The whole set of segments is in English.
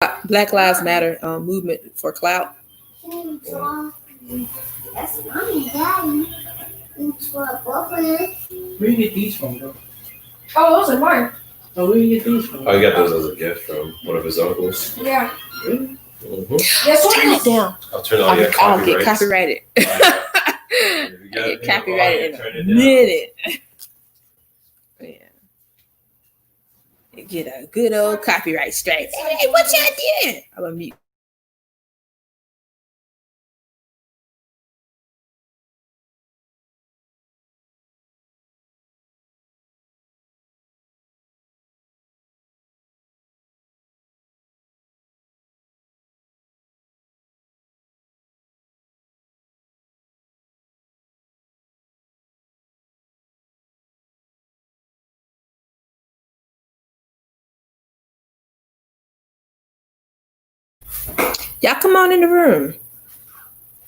Black Lives Matter movement for Clout. That's mommy, daddy. Where you get these from, though? Oh, those are mine. Oh, where you get these from? Oh, I got those as a gift from one of his uncles. Yeah. Really? This Turn it down. I'll turn all your I'll get copyrights. copyrighted. If you got Get copyrighted turn in it a down. minute. Yeah. Get a good old copyright strike. Hey, what y'all doing? I'm gonna mute. Y'all come on in the room.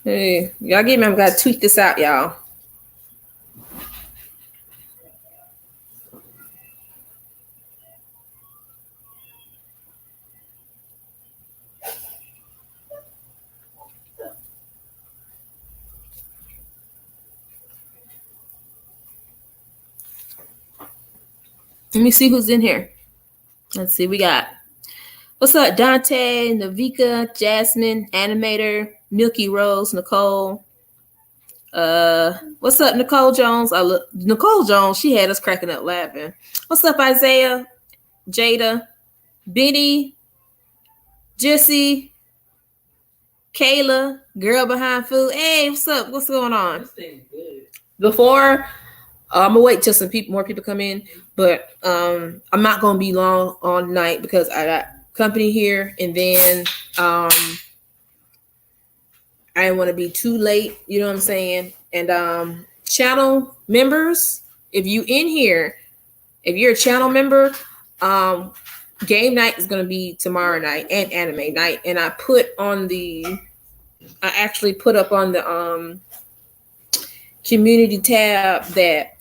Hey, y'all get me. I've got to tweet this out, y'all. Let me see who's in here. Let's see. We got, what's up, Dante, Navika, Jasmine, Animator, Milky Rose, Nicole. What's up, Nicole Jones? Nicole Jones, she had us cracking up laughing. What's up, Isaiah, Jada, Benny, Jesse, Kayla, girl behind food. Hey, what's up? What's going on? This thing's good. Before I'm gonna wait till some more people come in, but I'm not gonna be long on night because I got company here, and then I didn't want to be too late. You know what I'm saying? And channel members, if you in here, if you're a channel member, game night is gonna be tomorrow night and anime night, and I actually put up on the community tab that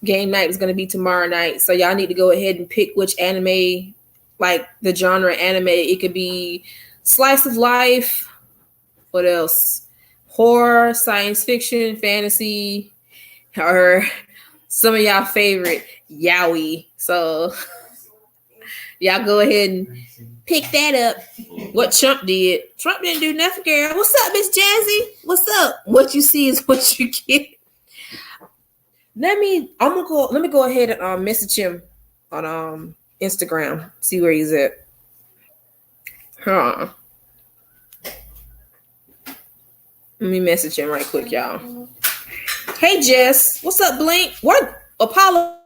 game night is going to be tomorrow night. So y'all need to go ahead and pick which anime, like the genre anime. It could be slice of life. What else? Horror, science fiction, fantasy, or some of y'all favorite yaoi. So y'all go ahead and pick that up. What Trump did. Trump didn't do nothing, girl. What's up, Miss Jazzy? What's up? What you see is what you get. Let me go ahead and message him on Instagram. See where he's at. Let me message him right quick, y'all. Hey Jess, what's up, Blink? What Apollo?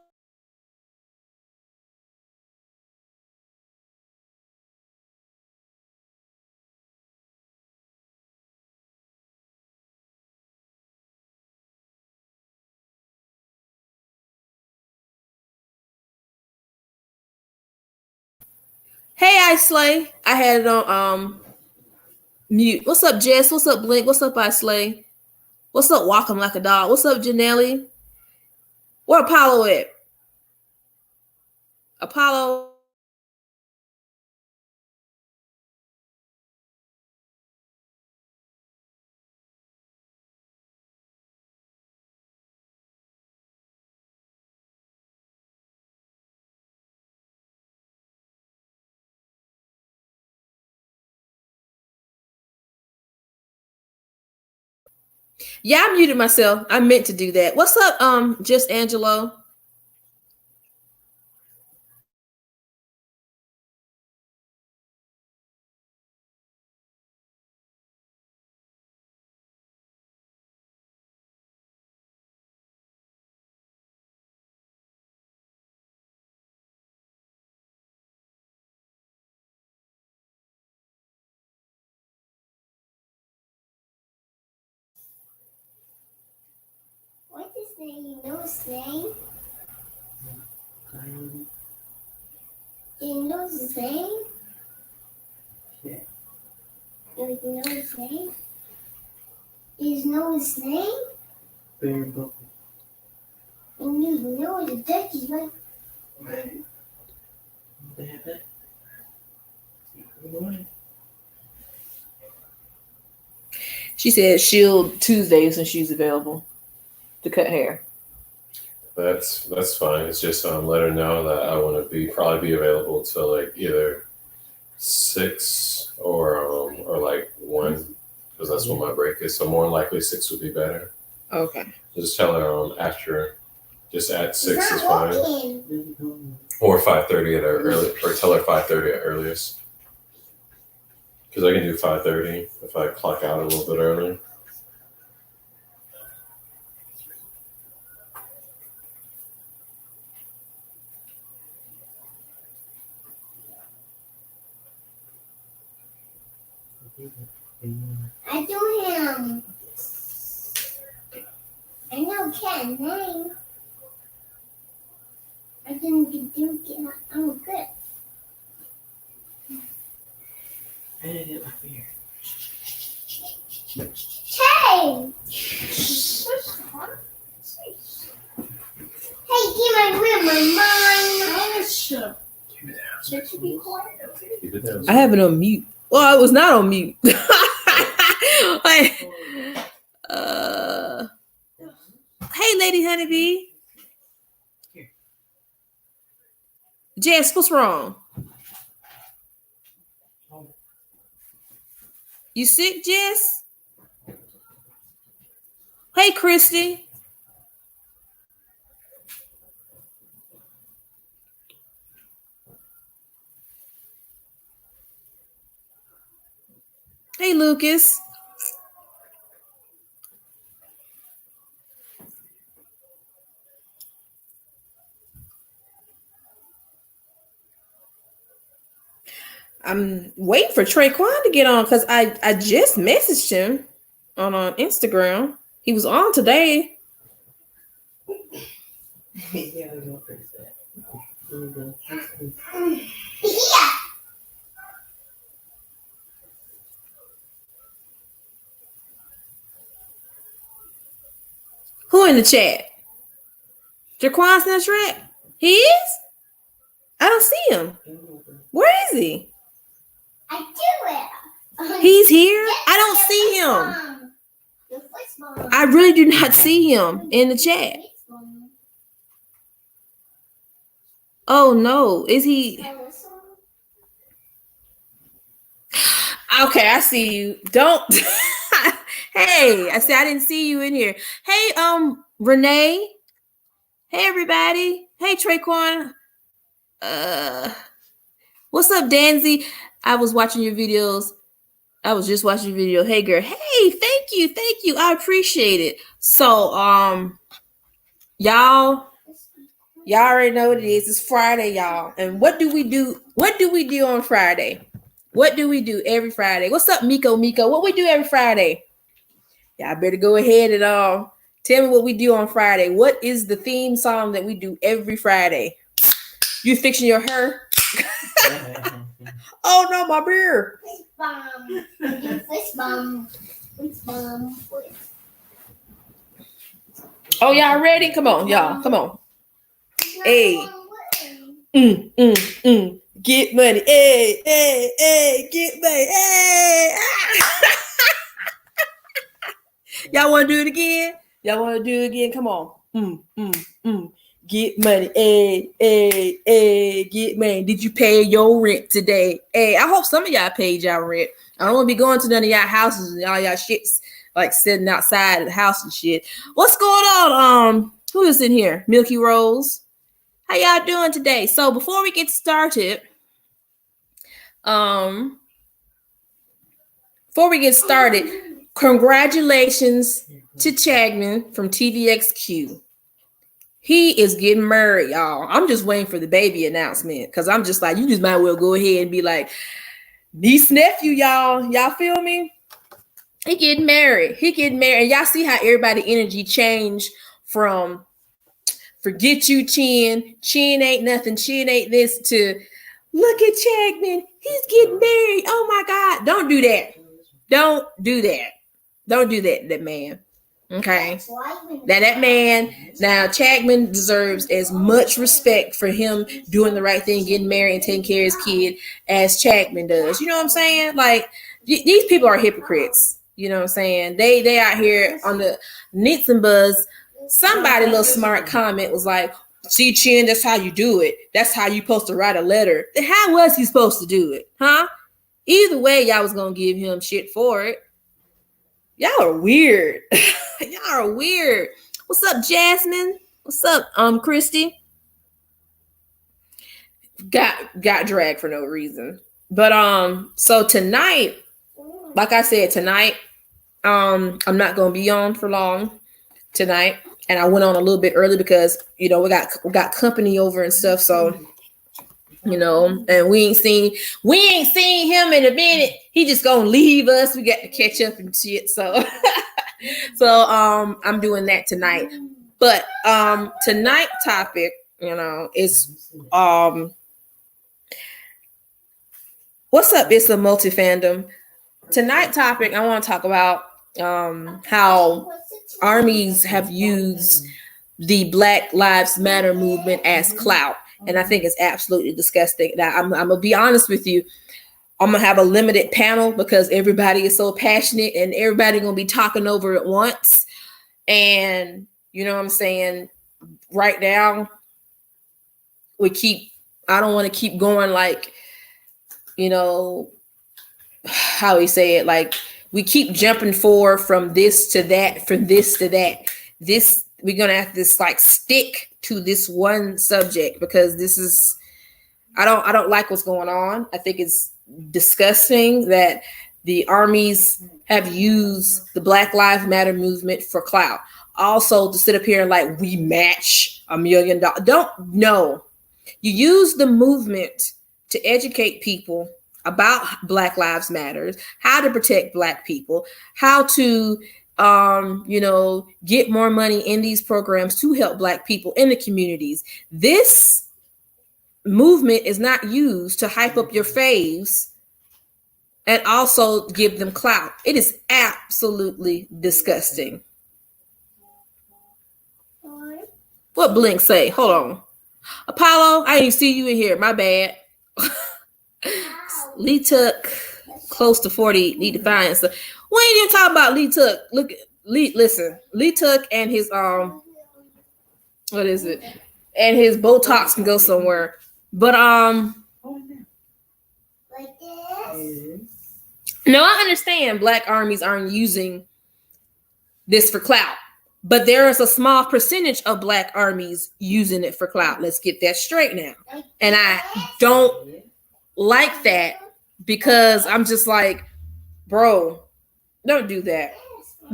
Hey, I Slay. I had it on mute. What's up, Jess? What's up, Blink? What's up, I Slay? What's up, Walking Like a Dog? What's up, Janelli? Where Apollo at? Apollo. Yeah, I muted myself. I meant to do that. What's up, Just Angelo? What's his name? You know his name? Do you know his name? Yeah. Do you know his name? Do you know his name? Bear Buckle. And you know the ducky's like. Right. They have that? She said she'll Tuesdays when she's available to cut hair. That's fine. It's just let her know that I want to probably be available till like either 6 or like 1, because that's when my break is. So more than likely 6 would be better. Okay. Just tell her after, just at 6 is fine, Walking. or 5:30 at her early, or tell her 5:30 at earliest. Because I can do 5:30 if I clock out a little bit early. I do him. I know Ken's name. I didn't do it. I'm good. I didn't get my fear. Hey! Hey, give my room my mind. Keep it down. Should you be quiet? Keep it down. I have it on mute. Well, I was not on mute. Like, hey, Lady Honeybee. Jess, what's wrong? You sick, Jess? Hey, Christy. Hey, Lucas. I'm waiting for Traquan to get on because I just messaged him on Instagram. He was on today. Yeah, I don't fix that. Yeah. Who in the chat? Jaquan's in the chat? He is? I don't see him. Where is he? I do it. He's here? I don't see him. The football. I really do not see him in the chat. Oh no. Is he? Okay, I see you. Don't. Hey, I said I didn't see you in here. Hey, Renee. Hey, everybody. Hey, Traquan. What's up, Danzy? I was watching your videos. I was just watching your video. Hey, girl. Hey, thank you. I appreciate it. So, y'all already know what it is. It's Friday, y'all. And what do we do? What do we do on Friday? What do we do every Friday? What's up, Miko? What we do every Friday? Y'all better go ahead and tell me what we do on Friday. What is the theme song that we do every Friday? You fixing your hair? Oh no, my beer. Fist bomb. Oh, y'all ready? Come on, y'all. Come on. Hey. Get money. Hey. Get money. Hey. Y'all want to do it again? Come on. Get money. Hey. Get money. Did you pay your rent today? Hey, I hope some of y'all paid y'all rent. I don't want to be going to none of y'all houses and all y'all shits like sitting outside of the house and shit. What's going on? Who is in here? Milky Rose. How y'all doing today? So before we get started, congratulations to Chagman from TVXQ. He is getting married, y'all. I'm just waiting for the baby announcement because I'm just like, you just might well go ahead and be like, niece, nephew, y'all. Y'all feel me? He getting married. And y'all see how everybody energy changed from forget you, Chin. Chin ain't nothing. Chin ain't this to look at Chagman. He's getting married. Oh my God. Don't do that. Don't do that, that man. Okay. Now that man, now Chapman deserves as much respect for him doing the right thing, getting married and taking care of his kid as Chapman does. You know what I'm saying? Like these people are hypocrites. You know what I'm saying? They out here on the Nits and Buzz. Somebody little smart comment was like, see, Chin, that's how you do it. That's how you supposed to write a letter. How was he supposed to do it? Huh? Either way, y'all was gonna give him shit for it. Y'all are weird. Y'all are weird. What's up, Jasmine? What's up, Christy? Got dragged for no reason. But so tonight, like I said, tonight, I'm not gonna be on for long tonight. And I went on a little bit early because, you know, we got company over and stuff. So, you know, and we ain't seen him in a minute. He just gonna leave us. We got to catch up and shit. So I'm doing that tonight. But tonight topic, you know, is what's up? It's a multi fandom. Tonight topic, I want to talk about how armies have used the Black Lives Matter movement as clout. And I think it's absolutely disgusting. Now, I'm going to be honest with you. I'm going to have a limited panel because everybody is so passionate and everybody going to be talking over at once. And, you know what I'm saying? Right now, I don't want to keep going like, you know, how we say it, like, we keep jumping forward from this to that, from this to that. This, we're going to have to like stick to this one subject because this is, I don't like what's going on. I think it's disgusting that the armies have used the Black Lives Matter movement for clout. Also to sit up here and like, we match $1 million. No, you use the movement to educate people about Black Lives Matters, how to protect Black people, how to, you know, get more money in these programs to help Black people in the communities. This movement is not used to hype up your faves and also give them clout. It is absolutely disgusting. What Blink say? Hold on. Apollo, I didn't see you in here. My bad. Lee Tuck, close to 40, need to find stuff. We ain't even talking about Lee Tuck. Look, listen, Lee Tuck and his what is it? And his Botox can go somewhere. But Like this? no, I understand Black armies aren't using this for clout, but there is a small percentage of Black armies using it for clout. Let's get that straight now. And I don't like that because I'm just like, bro, don't do that.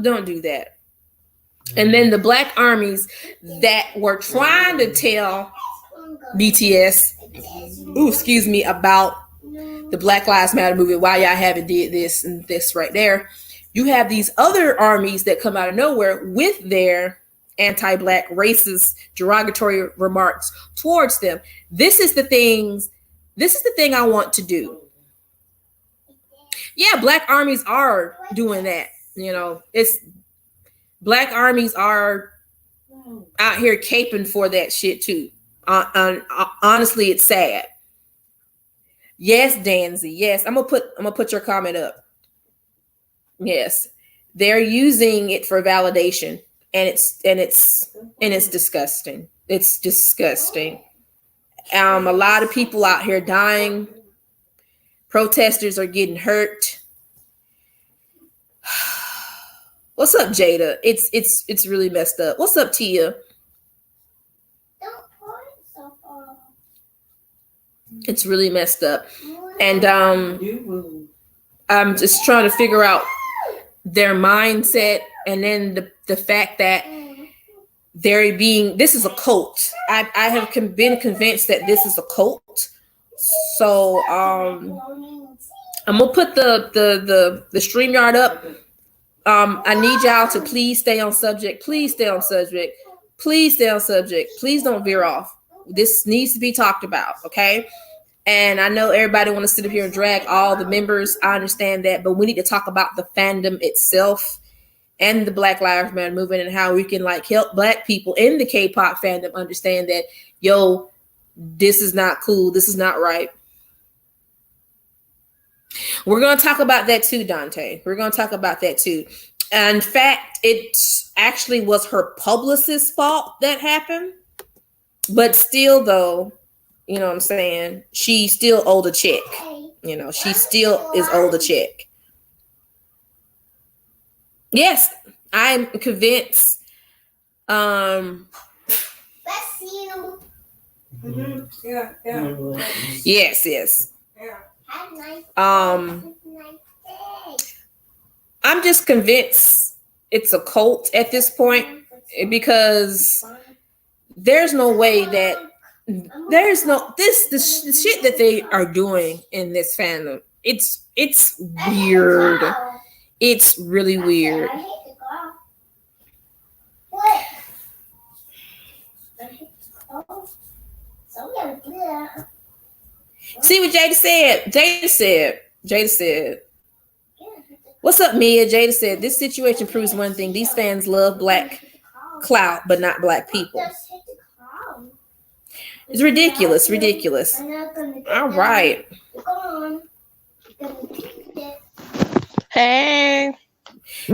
Don't do that. And then the Black armies that were trying to tell BTS, about the Black Lives Matter movement, why y'all haven't did this and this right there. You have these other armies that come out of nowhere with their anti-Black racist derogatory remarks towards them. This is the thing I want to do. Yeah, Black armies are doing that. You know, it's Black armies are out here caping for that shit too. Honestly, it's sad. Yes, Danzy. Yes, I'm gonna put your comment up. Yes, they're using it for validation, and it's disgusting. It's disgusting. A lot of people out here dying. Protesters are getting hurt. What's up, Jada? It's really messed up. What's up, Tia? It's really messed up. And I'm just trying to figure out their mindset, and then the fact that this is a cult. I have been convinced that this is a cult. So I'm gonna put the StreamYard up. I need y'all to please stay on subject. Please stay on subject. Please stay on subject. Please don't veer off. This needs to be talked about, okay? And I know everybody want to sit up here and drag all the members. I understand that, but we need to talk about the fandom itself and the Black Lives Matter movement, and how we can like help Black people in the K-pop fandom understand that, yo, this is not cool. This is not right. We're going to talk about that too, Dante. We're going to talk about that too. And in fact, it actually was her publicist's fault that happened. But still, though, you know what I'm saying? She still owed a check. You know, she still is owed a check. Yes, I'm convinced. Let's see you. Mm-hmm. Yeah, yeah. Yes, yes. Yeah. Have a nice I'm just convinced it's a cult at this point, because there's no way that there's no the shit that they are doing in this fandom. It's weird. It's really weird. What? See what Jada said? Jada said, what's up, Mia? Jada said, this situation proves one thing. These fans love Black clout, but not Black people. It's ridiculous. Ridiculous. All right. Hey.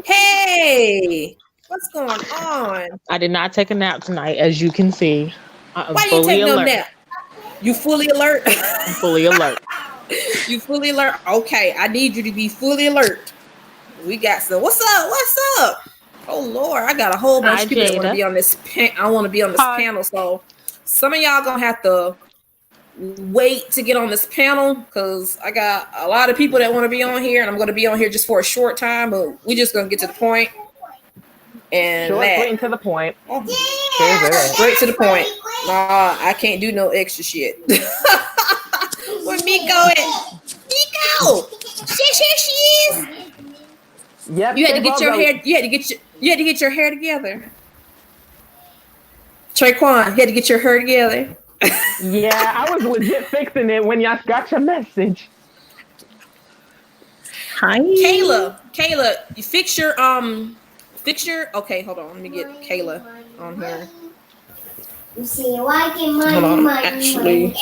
Hey. What's going on? I did not take a nap tonight, as you can see. I'm Why you fully take no alert. nap? You fully alert? I'm fully alert. You fully alert? Okay, I need you to be fully alert. We got some. What's up? What's up? Oh Lord, I got a whole bunch of people that want to be on this. I want to be on this panel, so some of y'all gonna have to wait to get on this panel, because I got a lot of people that want to be on here, and I'm going to be on here just for a short time, but we just gonna get to the point. And Short, sweet, and to the point. Straight to the point. I can't do no extra shit. Where Miko at? Miko! She is. Yep. You had to get your hair. You had to get your hair together. Traquan, you had to get your hair together. Yeah, I was legit fixing it when y'all got your message. Hi, Kayla, you fix your okay, hold on, let me get Kayla on here. You see, liking money, Hold on, money, actually. money.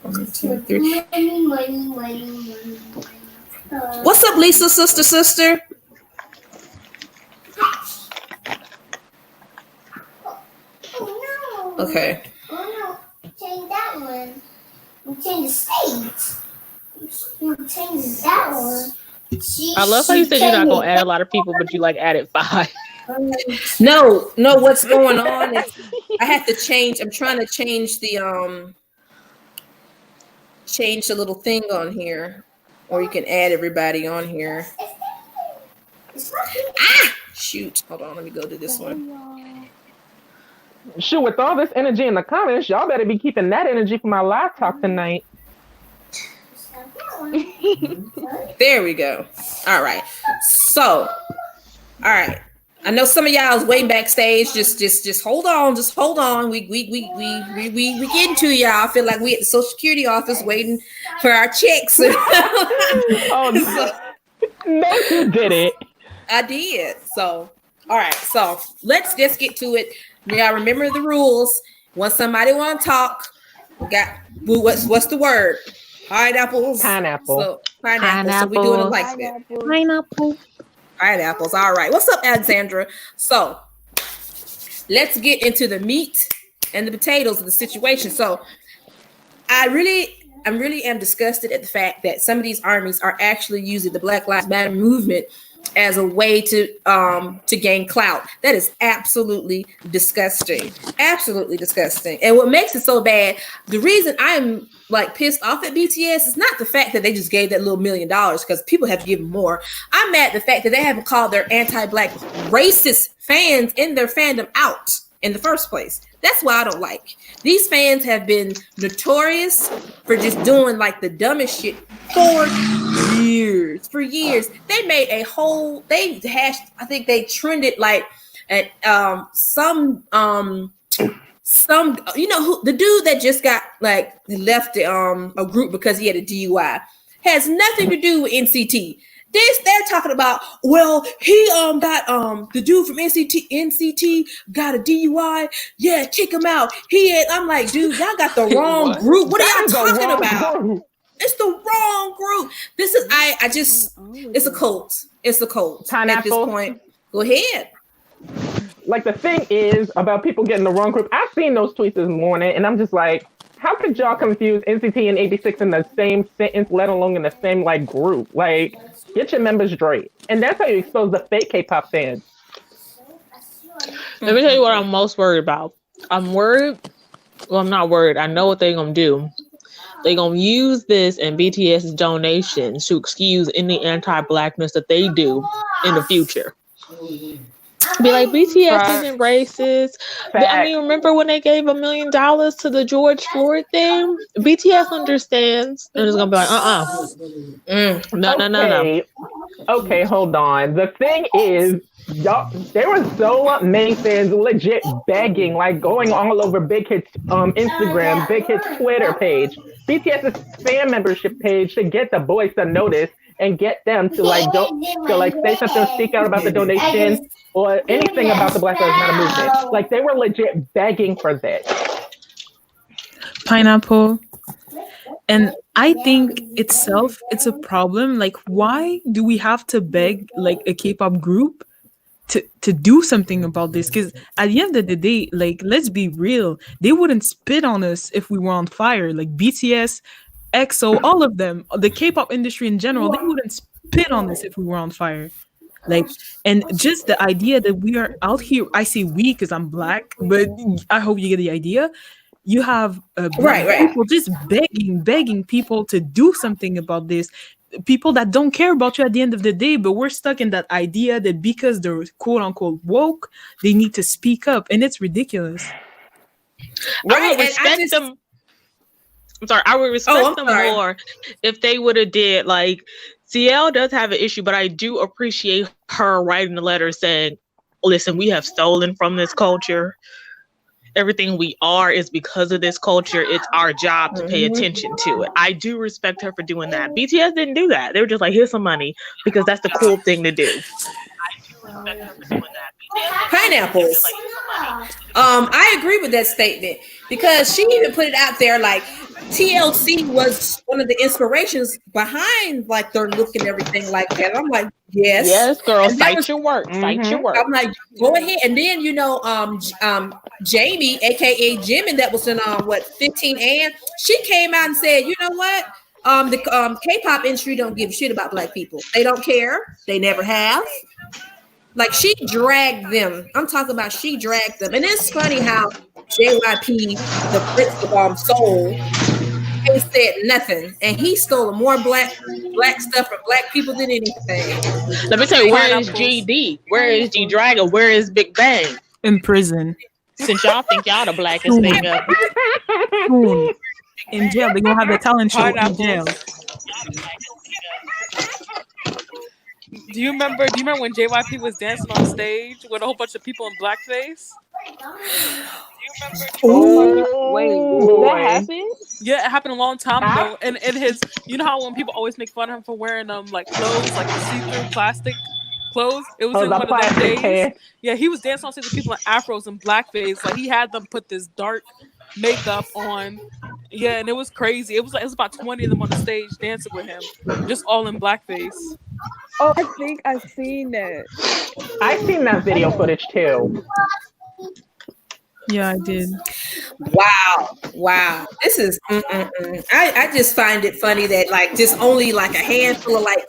1, 2, 3. Money. What's up, Lisa, sister? Oh no. Okay. Oh no. Change that one. You change the stage. You change that one. I love how you said you're not gonna add a lot of people, but you like added 5. No, what's going on is I have to change. I'm trying to change the little thing on here, or you can add everybody on here. Shoot, hold on, let me go to this one. Shoot, with all this energy in the comments, y'all better be keeping that energy for my live talk tonight. There we go. All right. So, all right. I know some of y'all is way backstage. Just hold on. Just hold on. We getting to y'all. I feel like we at the Social Security office waiting for our checks. Oh no, you did it. I did. So, all right. So let's just get to it. Y'all remember the rules. When somebody want to talk, what's the word? Pineapples. Pineapple. So pineapple. So we're doing it like that. Pineapple. Pineapples. All right. What's up, Alexandra? So let's get into the meat and the potatoes of the situation. So I really am disgusted at the fact that some of these armies are actually using the Black Lives Matter movement as a way to gain clout. That is absolutely disgusting. Absolutely disgusting. And what makes it so bad, the reason I'm like pissed off at BTS is not the fact that they just gave that little $1 million, because people have given more. I'm mad at the fact that they haven't called their anti-Black racist fans in their fandom out in the first place. That's why I don't like. These fans have been notorious for just doing like the dumbest shit for years. For years. They made a whole, I think they trended like at some you know who, the dude that just got like left a group because he had a DUI, has nothing to do with NCT. They're talking about, well, he got the dude from NCT got a DUI. Yeah, kick him out. I'm like, dude, y'all got the wrong group. What are y'all talking about? Group. It's the wrong group. This is it's a cult. It's a cult. Pineapple. At this point. Go ahead. Like, the thing is about people getting the wrong group. I've seen those tweets this morning, and I'm just like, how could y'all confuse NCT and 86 in the same sentence, let alone in the same like group? Like, get your members straight. And that's how you expose the fake K-pop fans. Let me tell you what I'm most worried about. I'm worried. Well, I'm not worried. I know what they're going to do. They're going to use this and BTS's donations to excuse any anti-blackness that they do in the future. Be like, BTS isn't racist. I mean, remember when they gave $1 million to the George Floyd thing? BTS understands. And it's going to be like, No. Okay, hold on. The thing is, y'all, there were so many fans legit begging, like going all over Big Hit's Instagram, Big Hit's Twitter page, BTS's fan membership page to get the boys to notice and get them to say something, speak out about the donation or anything about the Black Lives Matter movement. Like, they were legit begging for this. Pineapple. And I think it's a problem. Like, why do we have to beg like a K-pop group to do something about this? Because at the end of the day, like, let's be real, they wouldn't spit on us if we were on fire. Like BTS, EXO, all of them, the K-pop industry in general, they wouldn't spit on us if we were on fire. Like, and just the idea that we are out here, I say we because I'm Black, but I hope you get the idea. You have people just begging people to do something about this. People that don't care about you at the end of the day, but we're stuck in that idea that because they're quote unquote woke, they need to speak up, and it's ridiculous. I would respect them. I'm sorry. I would respect them more if they would have did like CL does have an issue, but I do appreciate her writing the letter saying, "Listen, we have stolen from this culture. Everything we are is because of this culture. It's our job to pay attention to it." I do respect her for doing that. BTS didn't do that. They were just like, here's some money because that's the cool thing to do. I do respect her for doing that. Pineapples. I agree with that statement because she even put it out there like TLC was one of the inspirations behind like their look and everything like that. I'm like, yes, girl, cite your work. I'm like, go ahead. And then Jamie, aka Jimmy, that was in 15 and she came out and said, you know what? The K-pop industry don't give a shit about Black people. They don't care. They never have. Like, she dragged them. I'm talking about she dragged them. And it's funny how JYP, the Prince of Soul, ain't said nothing. And he stole more black stuff from Black people than anything. Let me tell you, where is GD? Where is G-Dragon? Where is Big Bang? In prison. Since y'all think y'all the blackest thing up. In jail. They're going to have a talent show in jail. Do you remember when JYP was dancing on stage with a whole bunch of people in blackface? Wait, that happened? Yeah, it happened a long time ago. And his, you know how when people always make fun of him for wearing like clothes, like the see-through plastic clothes? It was in one of those days. Hair. Yeah, he was dancing on stage with people in afros and blackface. Like, he had them put this dark makeup on. Yeah, and it was crazy. It was about 20 of them on the stage dancing with him, just all in blackface. Oh, I think I've seen that. I've seen that video footage too. Yeah, I did. Wow. This is I just find it funny that like just only like a handful of like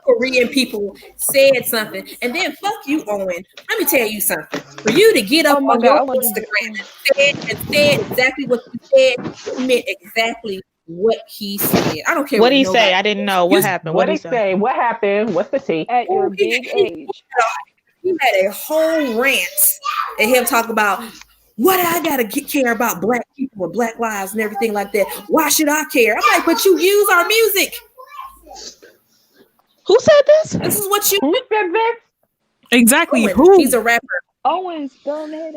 Korean people said something, and then fuck you, Owen. Let me tell you something. For you to get up on your Instagram and said exactly what you said, you meant exactly what he said. I don't care what he say. I didn't know what happened. What he say? What happened? What's the tea? At your big age, he had a whole rant and him talk about what I gotta care about Black people and Black lives and everything like that. Why should I care? I'm like, but you use our music. Who said this? This is what you. Who said this? Exactly. Owen. Who? He's a rapper. Owen's throwing that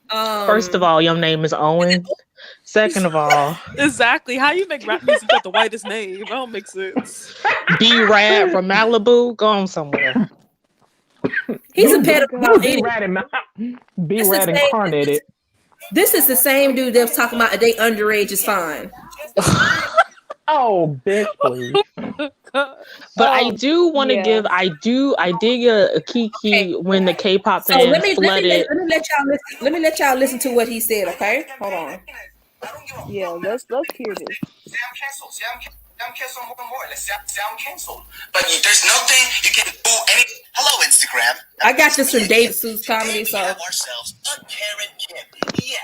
ass. First of all, your name is Owen. Second of all, exactly. How you make rap music got the whitest name? That don't make sense. B-Rad from Malibu, go on somewhere. He's a pedophile. B-Rad incarnated. This is the same dude that was talking about a day underage is fine. Oh, bitch, please. But I do want to give. I did get a kiki when the K-pop fans flooded. Let me let y'all listen to what he said. Okay, hold on. Yeah, let's hear this. I'm canceled more. Let's say I'm canceled. But there's nothing you can do. Hello, Instagram. I got this from David Sue's comedy. So ourselves a Karen Kim. Yeah.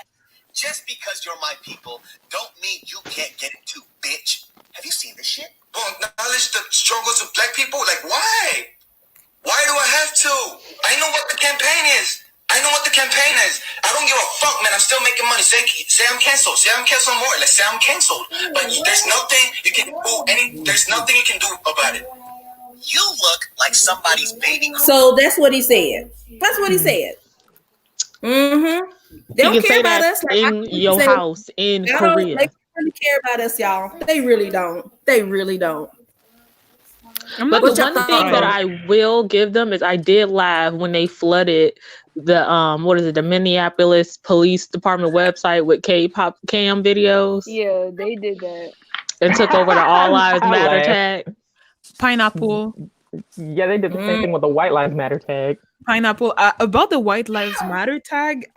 Just because you're my people, don't mean you can't get it too, bitch. Have you seen this shit? Oh, acknowledge the struggles of black people. Like, why? Why do I have to? I know what the campaign is. I don't give a fuck, man. I'm still making money. Say I'm canceled. Say I'm canceled more. Let's say I'm canceled. But there's nothing you can do. There's nothing you can do about it. You look like somebody's baby. So that's what he said. Mm-hmm. They don't care about us. Like, in your house in Korea. They really care about us, y'all. They really don't. But the one thing that I will give them is I did laugh when they flooded the the Minneapolis Police Department website with K-pop cam videos. Yeah, they did that. And took over the All Lives Matter tag. Pineapple. Yeah, they did the same thing with the White Lives Matter tag. Pineapple. About the White Lives Matter tag,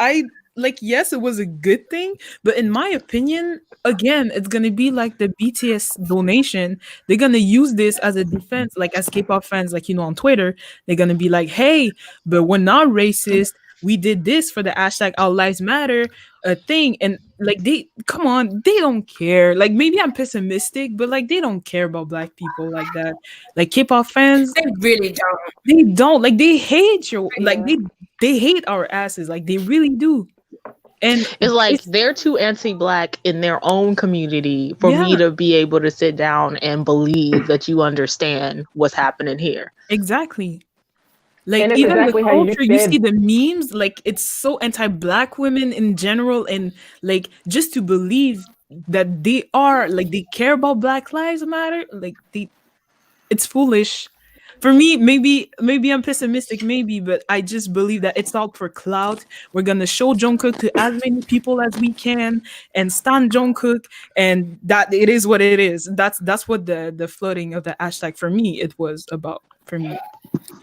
yes, it was a good thing, but in my opinion, again, it's gonna be like the BTS donation. They're gonna use this as a defense, like as K-pop fans, like on Twitter, they're gonna be like, "Hey, but we're not racist. We did this for the hashtag All Lives Matter thing," and like they don't care. Like maybe I'm pessimistic, but like they don't care about black people like that. Like K-pop fans, they really don't. They don't like. They hate they hate our asses. Like they really do. And it's like they're too anti-black in their own community for me to be able to sit down and believe that you understand what's happening here. Exactly. Like even exactly the culture, you see the memes, like it's so anti-black women in general, and like just to believe that they are like they care about Black Lives Matter, like it's foolish. For me, maybe I'm pessimistic, but I just believe that it's all for clout. We're gonna show Jungkook to as many people as we can and stand Jungkook, and that it is what it is. That's what the flooding of the hashtag for me it was about. For me,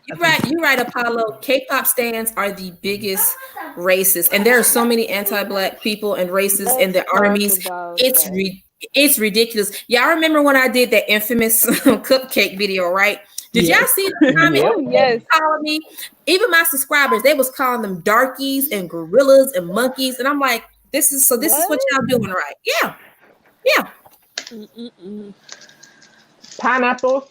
you're right, Apollo. K-pop stans are the biggest racists, and there are so many anti-black people and racists in the armies. It's ridiculous. Y'all remember when I did that infamous cupcake video, right? Did y'all see the comment? Yes. Calling me, even my subscribers, they was calling them darkies and gorillas and monkeys, and I'm like, this is what y'all doing, right? Yeah. Pineapple.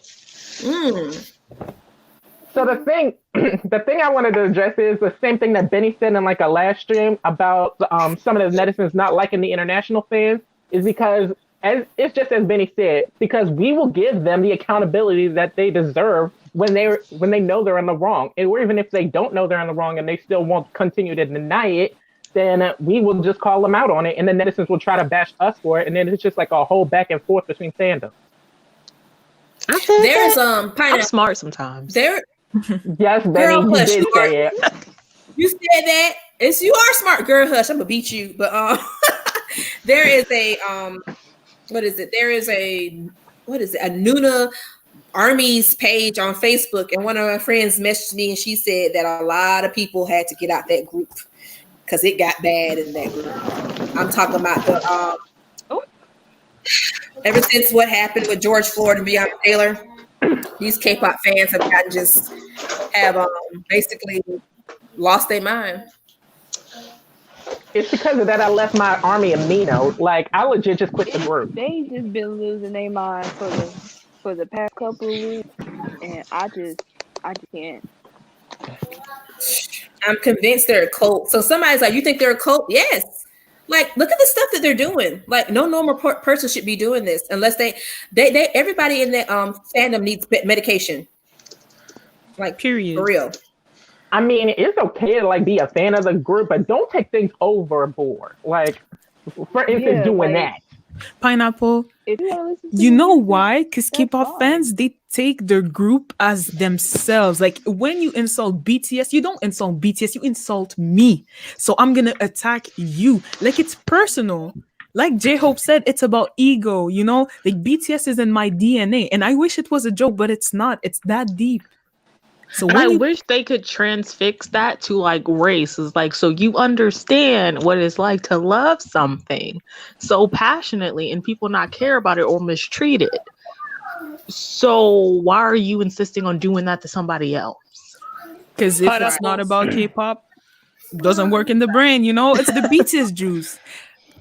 So the thing I wanted to address is the same thing that Benny said in like a last stream about some of the netizens not liking the international fans is because it's just as Benny said, because we will give them the accountability that they deserve when they know they're in the wrong, or even if they don't know they're in the wrong and they still won't continue to deny it, then we will just call them out on it, and the netizens will try to bash us for it, and then it's just like a whole back and forth between fandom. There's I'm smart sometimes. Yes, Benny, you did say it. You said that. You are smart, girl. Hush, I'm gonna beat you. But there is a what is it? There is a Nuna Army's page on Facebook, and one of my friends messaged me, and she said that a lot of people had to get out that group because it got bad in that group. I'm talking about the ever since what happened with George Floyd and Breonna Taylor, these K-pop fans have basically lost their mind. It's because of that I left my army amino. Like I legit just quit the group. They just been losing their mind for the past couple of weeks, and I just can't. I'm convinced they're a cult. So somebody's like, "You think they're a cult?" Yes. Like, look at the stuff that they're doing. Like, no normal person should be doing this unless they everybody in the fandom needs medication. Like, period. For real. I mean, it's okay to like be a fan of the group, but don't take things overboard. Like for instance, doing that. Pineapple. You know why? Because K-pop fans, they take their group as themselves. Like when you insult BTS, you don't insult BTS, you insult me. So I'm gonna attack you. Like it's personal. Like J-Hope said, it's about ego, you know? Like BTS is in my DNA. And I wish it was a joke, but it's not. It's that deep. So and I wish they could transfix that to like race. Is like, so you understand what it's like to love something so passionately and people not care about it or mistreat it. So why are you insisting on doing that to somebody else? Because if it's not about K-pop, it doesn't work in the brain, you know? It's the BTS juice.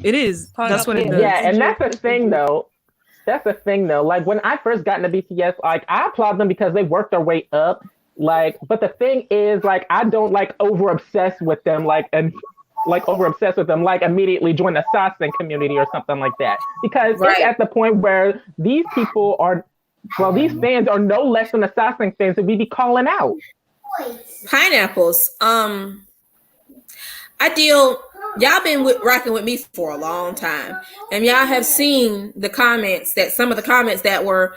It is. That's what it does. Yeah, and that's the thing though. That's the thing though. Like when I first got into BTS, like I applaud them because they worked their way up. Like, but the thing is, like, I don't like over obsess with them, like, and like over obsess with them, like immediately join the Sassen community or something like that. Because it's at the point where these people are, well, these fans are no less than the Sassen fans that we be calling out. Pineapples. Y'all been rocking with me for a long time, and y'all have seen the comments that some of the comments that were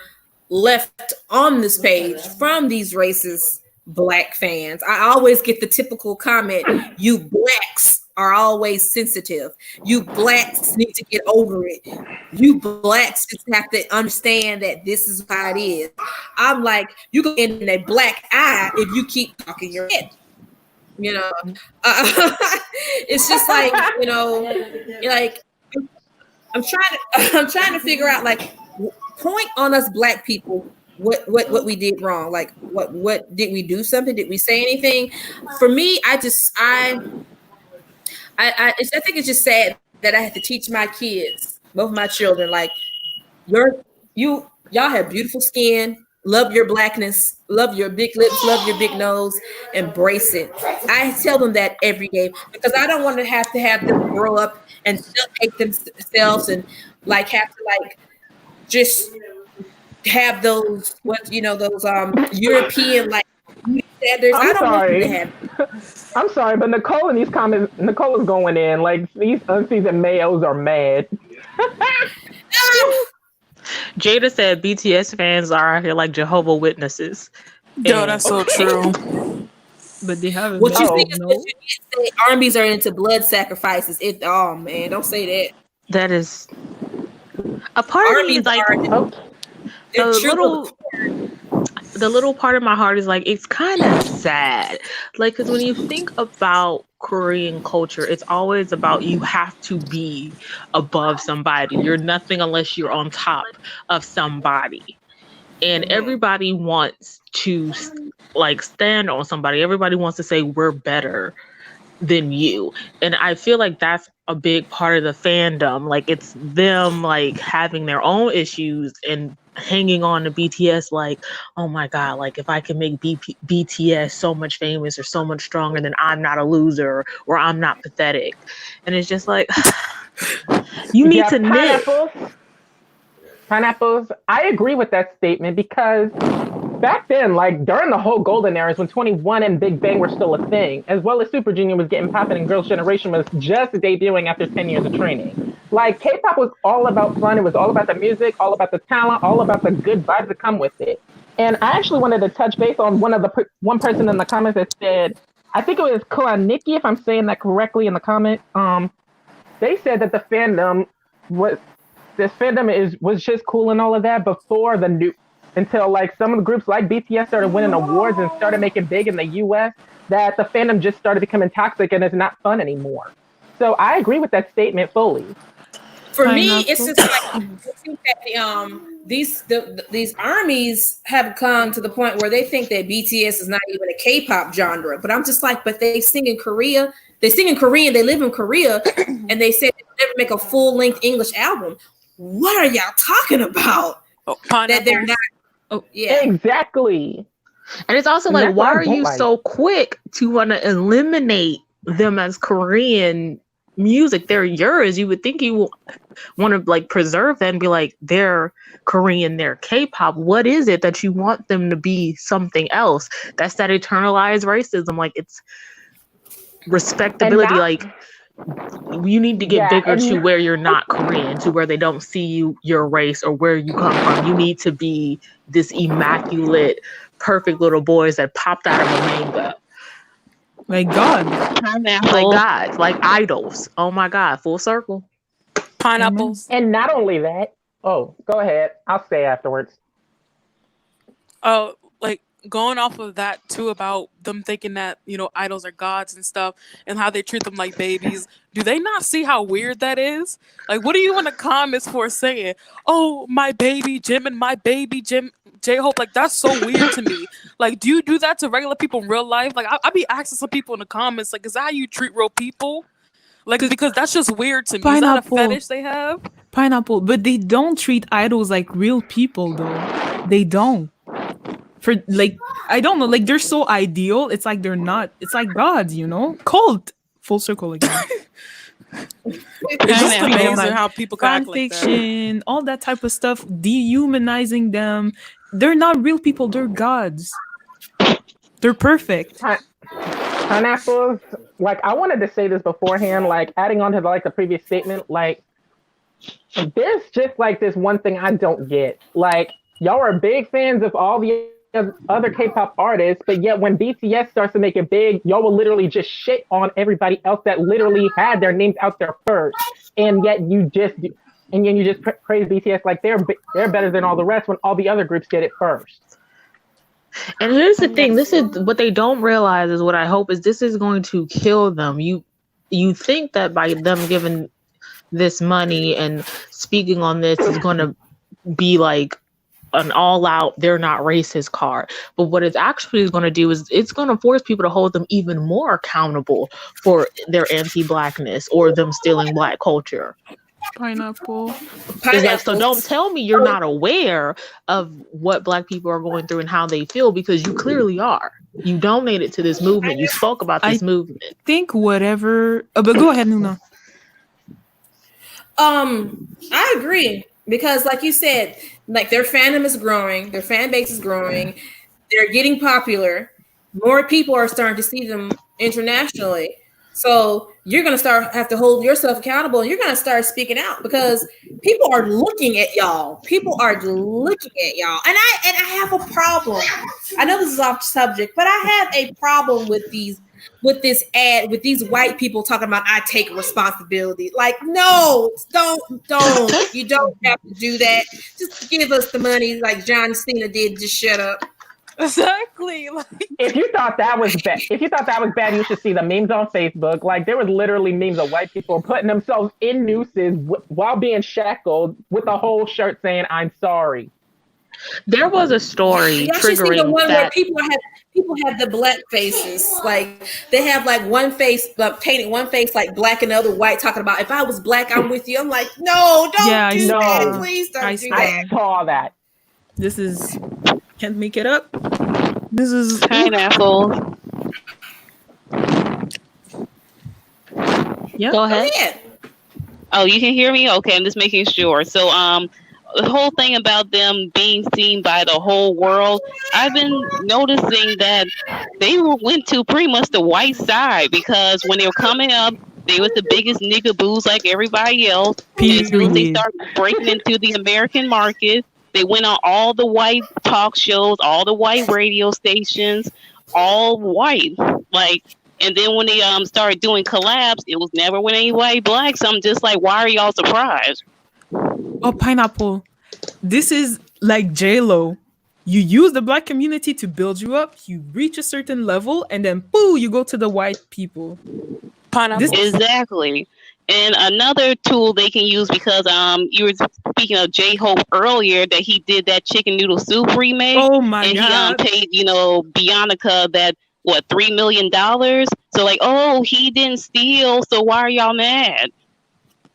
left on this page from these racist Black fans. I always get the typical comment, you Blacks are always sensitive. You Blacks need to get over it. You Blacks just have to understand that this is how it is. I'm like, you go in a black eye if you keep talking your head. You know, it's just like, you know, like I'm trying to figure out, like, point on us Black people what we did wrong. Like what did we do something? Did we say anything? For me, I think it's just sad that I have to teach my kids, both my children, like y'all have beautiful skin, love your Blackness, love your big lips, love your big nose, embrace it. I tell them that every day because I don't want to have them grow up and still hate themselves and like have to like just have those European like standards. I don't want them to have. I'm sorry, but Nicole in these comments, Nicole is going in like these unseasoned mayos are mad. Jada said BTS fans are out here like Jehovah's Witnesses. Yo, that's so true. But they haven't. What you think is what you say armies are into blood sacrifices. Oh man, don't say that. That is a part of me is like the little part of my heart is like, it's kind of sad. Like, because when you think about Korean culture, it's always about you have to be above somebody. You're nothing unless you're on top of somebody. And everybody wants to like stand on somebody. Everybody wants to say we're better than you. And I feel like that's a big part of the fandom. Like it's them like having their own issues and hanging on to BTS like, oh my God, like if I can make BTS so much famous or so much stronger, then I'm not a loser or I'm not pathetic. And it's just like, you need to knit. Pineapples. I agree with that statement because back then, like during the whole golden eras when 21 and Big Bang were still a thing, as well as Super Junior was getting poppin' and Girls' Generation was just debuting after 10 years of training. Like K-pop was all about fun. It was all about the music, all about the talent, all about the good vibes that come with it. And I actually wanted to touch base on one person in the comments that said, I think it was Nikki, if I'm saying that correctly in the comment. They said that the fandom was just cool and all of that before the new, until like some of the groups like BTS started winning awards and started making big in the US, that the fandom just started becoming toxic and it's not fun anymore. So I agree with that statement fully. For me, it's just like I think that these armies have come to the point where they think that BTS is not even a K-pop genre. But I'm just like, but they sing in Korea. They sing in Korean. They live in Korea, and they said they'll never make a full-length English album. What are y'all talking about? That they're not. Oh, yeah, exactly. And it's also like, why are you so quick to want to eliminate them as Korean music? They're yours. You would think you will want to like preserve that and be like, they're Korean, they're K-pop. What is it that you want them to be something else? That's that internalized racism. Like it's respectability. Like You need to get bigger to where you're not Korean, to where they don't see you, your race, or where you come from. You need to be this immaculate, perfect little boys that popped out of a mango. Like God. Like God. Like idols. Oh my God. Full circle. Pineapples. And not only that. Oh, go ahead. I'll say afterwards. Oh, like going off of that too, about them thinking that, you know, idols are gods and stuff, and how they treat them like babies. Do they not see how weird that is? Like, what are you in the comments for saying, oh, my baby Jim and my baby Jim J-Hope? Like, that's so weird to me. Like, do you do that to regular people in real life? Like, I be asking some people in the comments, like, is that how you treat real people? Like, because that's just weird to me. Pineapple. Is that a fetish they have? Pineapple, but they don't treat idols like real people, though. They don't. For like, I don't know, like they're so ideal. It's like they're not. It's like gods, you know. Cult. Full circle again. It's just amazing how people fan act like fiction, that. all that type of stuff, dehumanizing them. They're not real people. They're gods. They're perfect. Pineapples. Like, I wanted to say this beforehand. Like, adding on to the previous statement. Like, there's just like this one thing I don't get. Like, y'all are big fans of all the other K-pop artists, but yet when BTS starts to make it big, y'all will literally just shit on everybody else that literally had their names out there first, and yet you just praise BTS like they're better than all the rest when all the other groups did it first. And here's the thing: this is what they don't realize. Is what I hope is this is going to kill them. You think that by them giving this money and speaking on this is going to be like an all-out they're not racist card, but what it's actually going to do is it's going to force people to hold them even more accountable for their anti-blackness or them stealing Black culture. Pineapple. It's like, so don't tell me you're not aware of what Black people are going through and how they feel, because you clearly are. You donated to this movement. You spoke about this movement. Think whatever. But go ahead, Nuna. I agree, because like you said, like their fandom is growing, their fan base is growing, they're getting popular, more people are starting to see them internationally. So you're gonna have to hold yourself accountable, and you're gonna start speaking out, because people are looking at y'all. People are looking at y'all, and I have a problem. I know this is off subject, but I have a problem with this ad, with these white people talking about I take responsibility. Like, no, don't. You don't have to do that. Just give us the money like John Cena did. Just shut up. Exactly. If you thought that was bad, you should see the memes on Facebook. Like, there was literally memes of white people putting themselves in nooses while being shackled with a whole shirt saying "I'm sorry." There was a story triggering the one that. Where people have the black faces, like they have like one face, painted one face like black and the other white, talking about if I was black, I'm with you. I'm like, no, don't do that. Please don't do that. I saw that. This is can't make it up. This is Pineapple. Yeah. Go ahead. Oh, you can hear me? Okay, I'm just making sure. So, the whole thing about them being seen by the whole world, I've been noticing that they went to pretty much the white side, because when they were coming up, they was the biggest nigga boos like everybody else. As soon as they started breaking into the American market, they went on all the white talk shows, all the white radio stations, all white. Like, and then when they started doing collabs, it was never with anybody black. So I'm just like, why are y'all surprised? Oh, Pineapple. This is like J-Lo. You use the black community to build you up. You reach a certain level, and then boo, you go to the white people. Pineapple. Exactly. And another tool they can use, because you were speaking of J-Hope earlier, that he did that chicken noodle soup remake. Oh my God! And he paid Bionica that $3 million. So like, oh, he didn't steal. So why are y'all mad?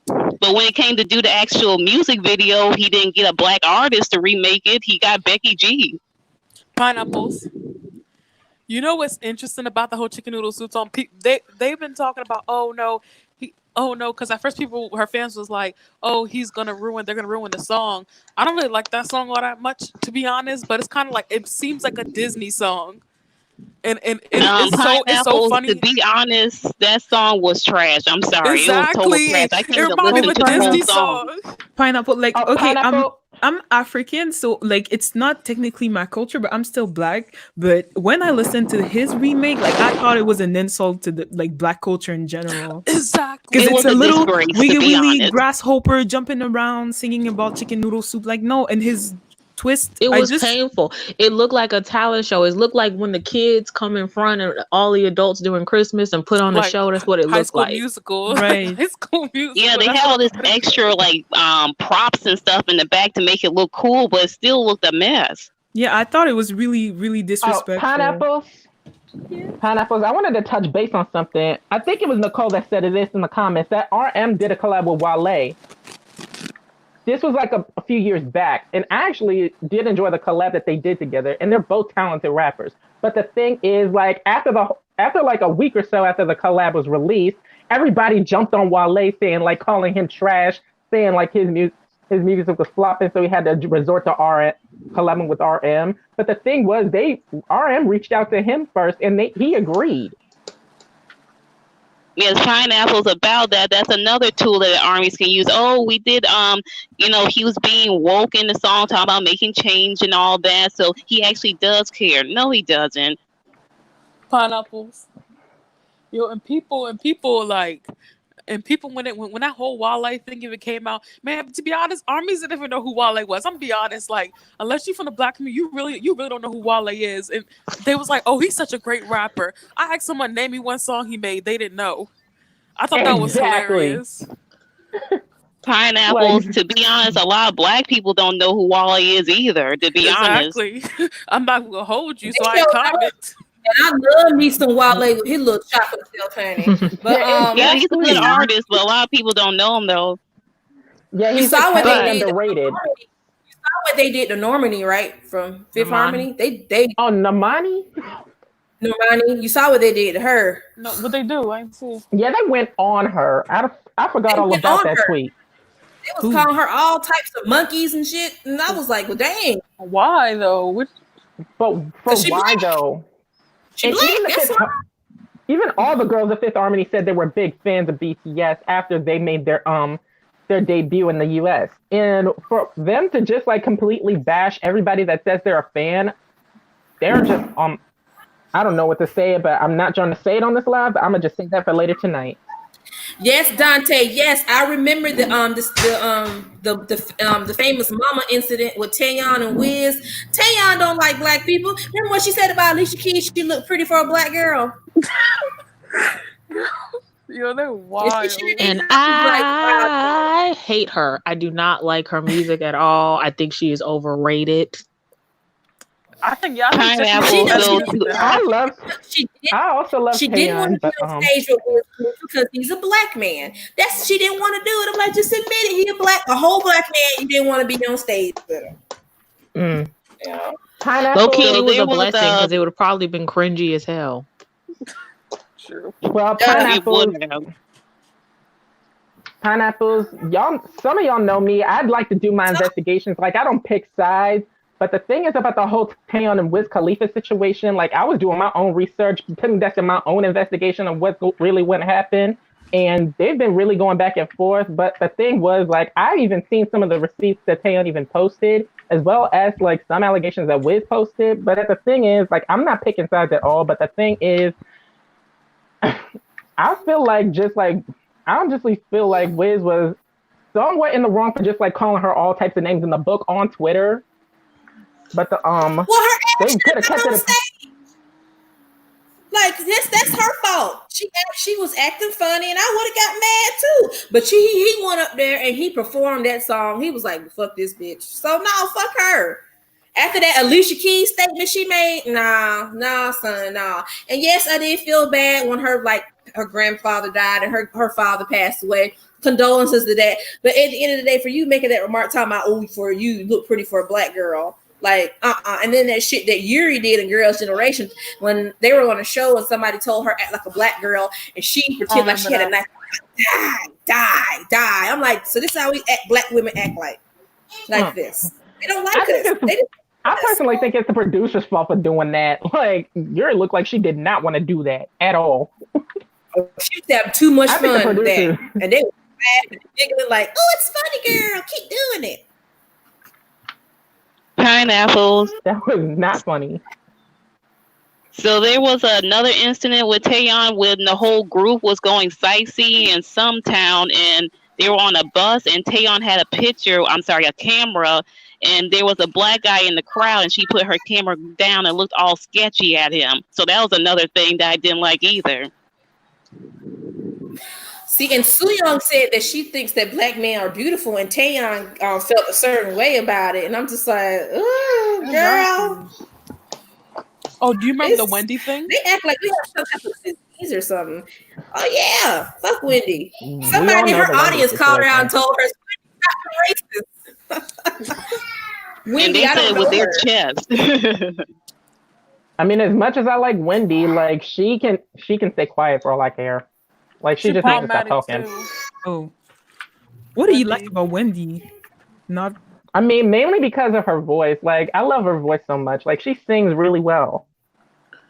But when it came to do the actual music video, he didn't get a black artist to remake it. He got Becky G. Pineapples. You know what's interesting about the whole chicken noodle soup song? They've been talking about, because at first her fans was like, oh, they're gonna ruin the song. I don't really like that song all that much, to be honest, but it's kind of like, it seems like a Disney song. it's so funny. To be honest, that song was trash. I'm sorry, exactly. It was total trash. I can't even listen to the whole song. Pineapple, like okay, I'm African, so like it's not technically my culture, but I'm still black. But when I listened to his remake, like I thought it was an insult to the like black culture in general. Exactly, because it's a little wiggly grasshopper jumping around singing about chicken noodle soup. Like no, and his twist. It was painful. It looked like a talent show. It looked like when the kids come in front of all the adults during Christmas and put on a show. That's what it looked like. Musical, right? High School Musical. Yeah, they had all this extra like props and stuff in the back to make it look cool, but it still looked a mess. Yeah, I thought it was really, really disrespectful. Pineapples. I wanted to touch base on something. I think it was Nicole that said this in the comments that RM did a collab with Wale. This was like a few years back, and I actually did enjoy the collab that they did together, and they're both talented rappers. But the thing is, like, after like a week or so after the collab was released, everybody jumped on Wale saying, like, calling him trash, saying, like, his music was flopping, so he had to resort to collabing with RM. But the thing was, RM reached out to him first, and he agreed. Yes, Pineapple's about that. That's another tool that armies can use. Oh, we did, he was being woke in the song, talking about making change and all that. So he actually does care. No, he doesn't. Pineapples. And people like, and people when that whole Wale thing even came out, man. To be honest, armies didn't even know who Wale was. I'm gonna be honest, like unless you're from the black community, you really don't know who Wale is. And they was like, oh, he's such a great rapper. I asked someone name me one song he made, they didn't know. I thought that was hilarious. Pineapples. To be honest, a lot of black people don't know who Wale is either. To be honest, I'm not gonna hold you, so I comment. And I love me some Wale with his little chocolate still turning. But he's a good artist, but a lot of people don't know him though. Yeah, he's underrated. You saw what they did to Normani, right? From Fifth Harmony. They Normani? Normani. You saw what they did to her. No, what they do? I didn't see. Yeah, they went on her. I forgot all about that tweet. They was calling her all types of monkeys and shit, and I was like, well, dang. Why though? But for why though? Even all the girls of Fifth Harmony said they were big fans of BTS after they made their debut in the US. And for them to just like completely bash everybody that says they're a fan, they're just I don't know what to say, but I'm not trying to say it on this live, but I'm gonna just say that for later tonight. Yes, Dante. Yes, I remember the famous mama incident with Taeyeon and Wiz. Taeyeon don't like black people. Remember what she said about Alicia Keys? She looked pretty for a black girl. Yo, they're wild. And I hate her. I do not like her music at all. I think she is overrated. I think I also love she didn't want to be on stage with Will Smith because he's a black man. She didn't want to do it. I'm like, just admit it. He a whole black man. You didn't want to be on stage with him. Yeah. Low-key, it was a blessing because it would have probably been cringy as hell. True. Well, Pineapples, y'all. Some of y'all know me. I'd like to do my investigations. Like I don't pick sides. But the thing is about the whole Taeyeon and Wiz Khalifa situation, like I was doing my own research, putting that in my own investigation of what really went happen. And they've been really going back and forth. But the thing was, like, I've even seen some of the receipts that Taeyeon even posted, as well as like some allegations that Wiz posted. But the thing is, like, I'm not picking sides at all. But the thing is, I honestly feel like Wiz was somewhat in the wrong for just like calling her all types of names in the book on Twitter. But they could have kept it. Like that's her fault. She was acting funny, and I would have got mad too. But he went up there and he performed that song. He was like, "Fuck this bitch." So no, fuck her. After that Alicia Keys statement she made, nah, son, nah. And yes, I did feel bad when her grandfather died and her father passed away. Condolences to that. But at the end of the day, for you making that remark talking about, oh, for you look pretty for a black girl. Like, and then that shit that Yuri did in Girls' Generation when they were on a show and somebody told her act like a black girl and she pretended like she had a knife. Die. I'm like, so this is how we black women act like this. They don't like us. I personally think it's the producer's fault for doing that. Like, Yuri looked like she did not want to do that at all. She used to have too much fun with producer... that. And they were laughing and giggling like, oh, it's funny, girl. Keep doing it. Pineapples. That was not funny. So there was another incident with Taeyeon when the whole group was going sightseeing in some town, and they were on a bus, and Taeyeon had a camera, and there was a black guy in the crowd, and she put her camera down and looked all sketchy at him. So that was another thing that I didn't like either. See, and Sooyoung said that she thinks that black men are beautiful, and Taeyeon felt a certain way about it, and I'm just like, oh, girl. Oh, do you remember the Wendy thing? They act like we have some type of disease or something. Oh yeah, fuck Wendy. Somebody in her audience called her out and told her stop racist. Wendy, and they said with their chest. I mean, as much as I like Wendy, like she can stay quiet for all I care. Like she just needs to stop talking. Oh, what do you like about Wendy? Not. I mean, mainly because of her voice. Like, I love her voice so much. Like, she sings really well.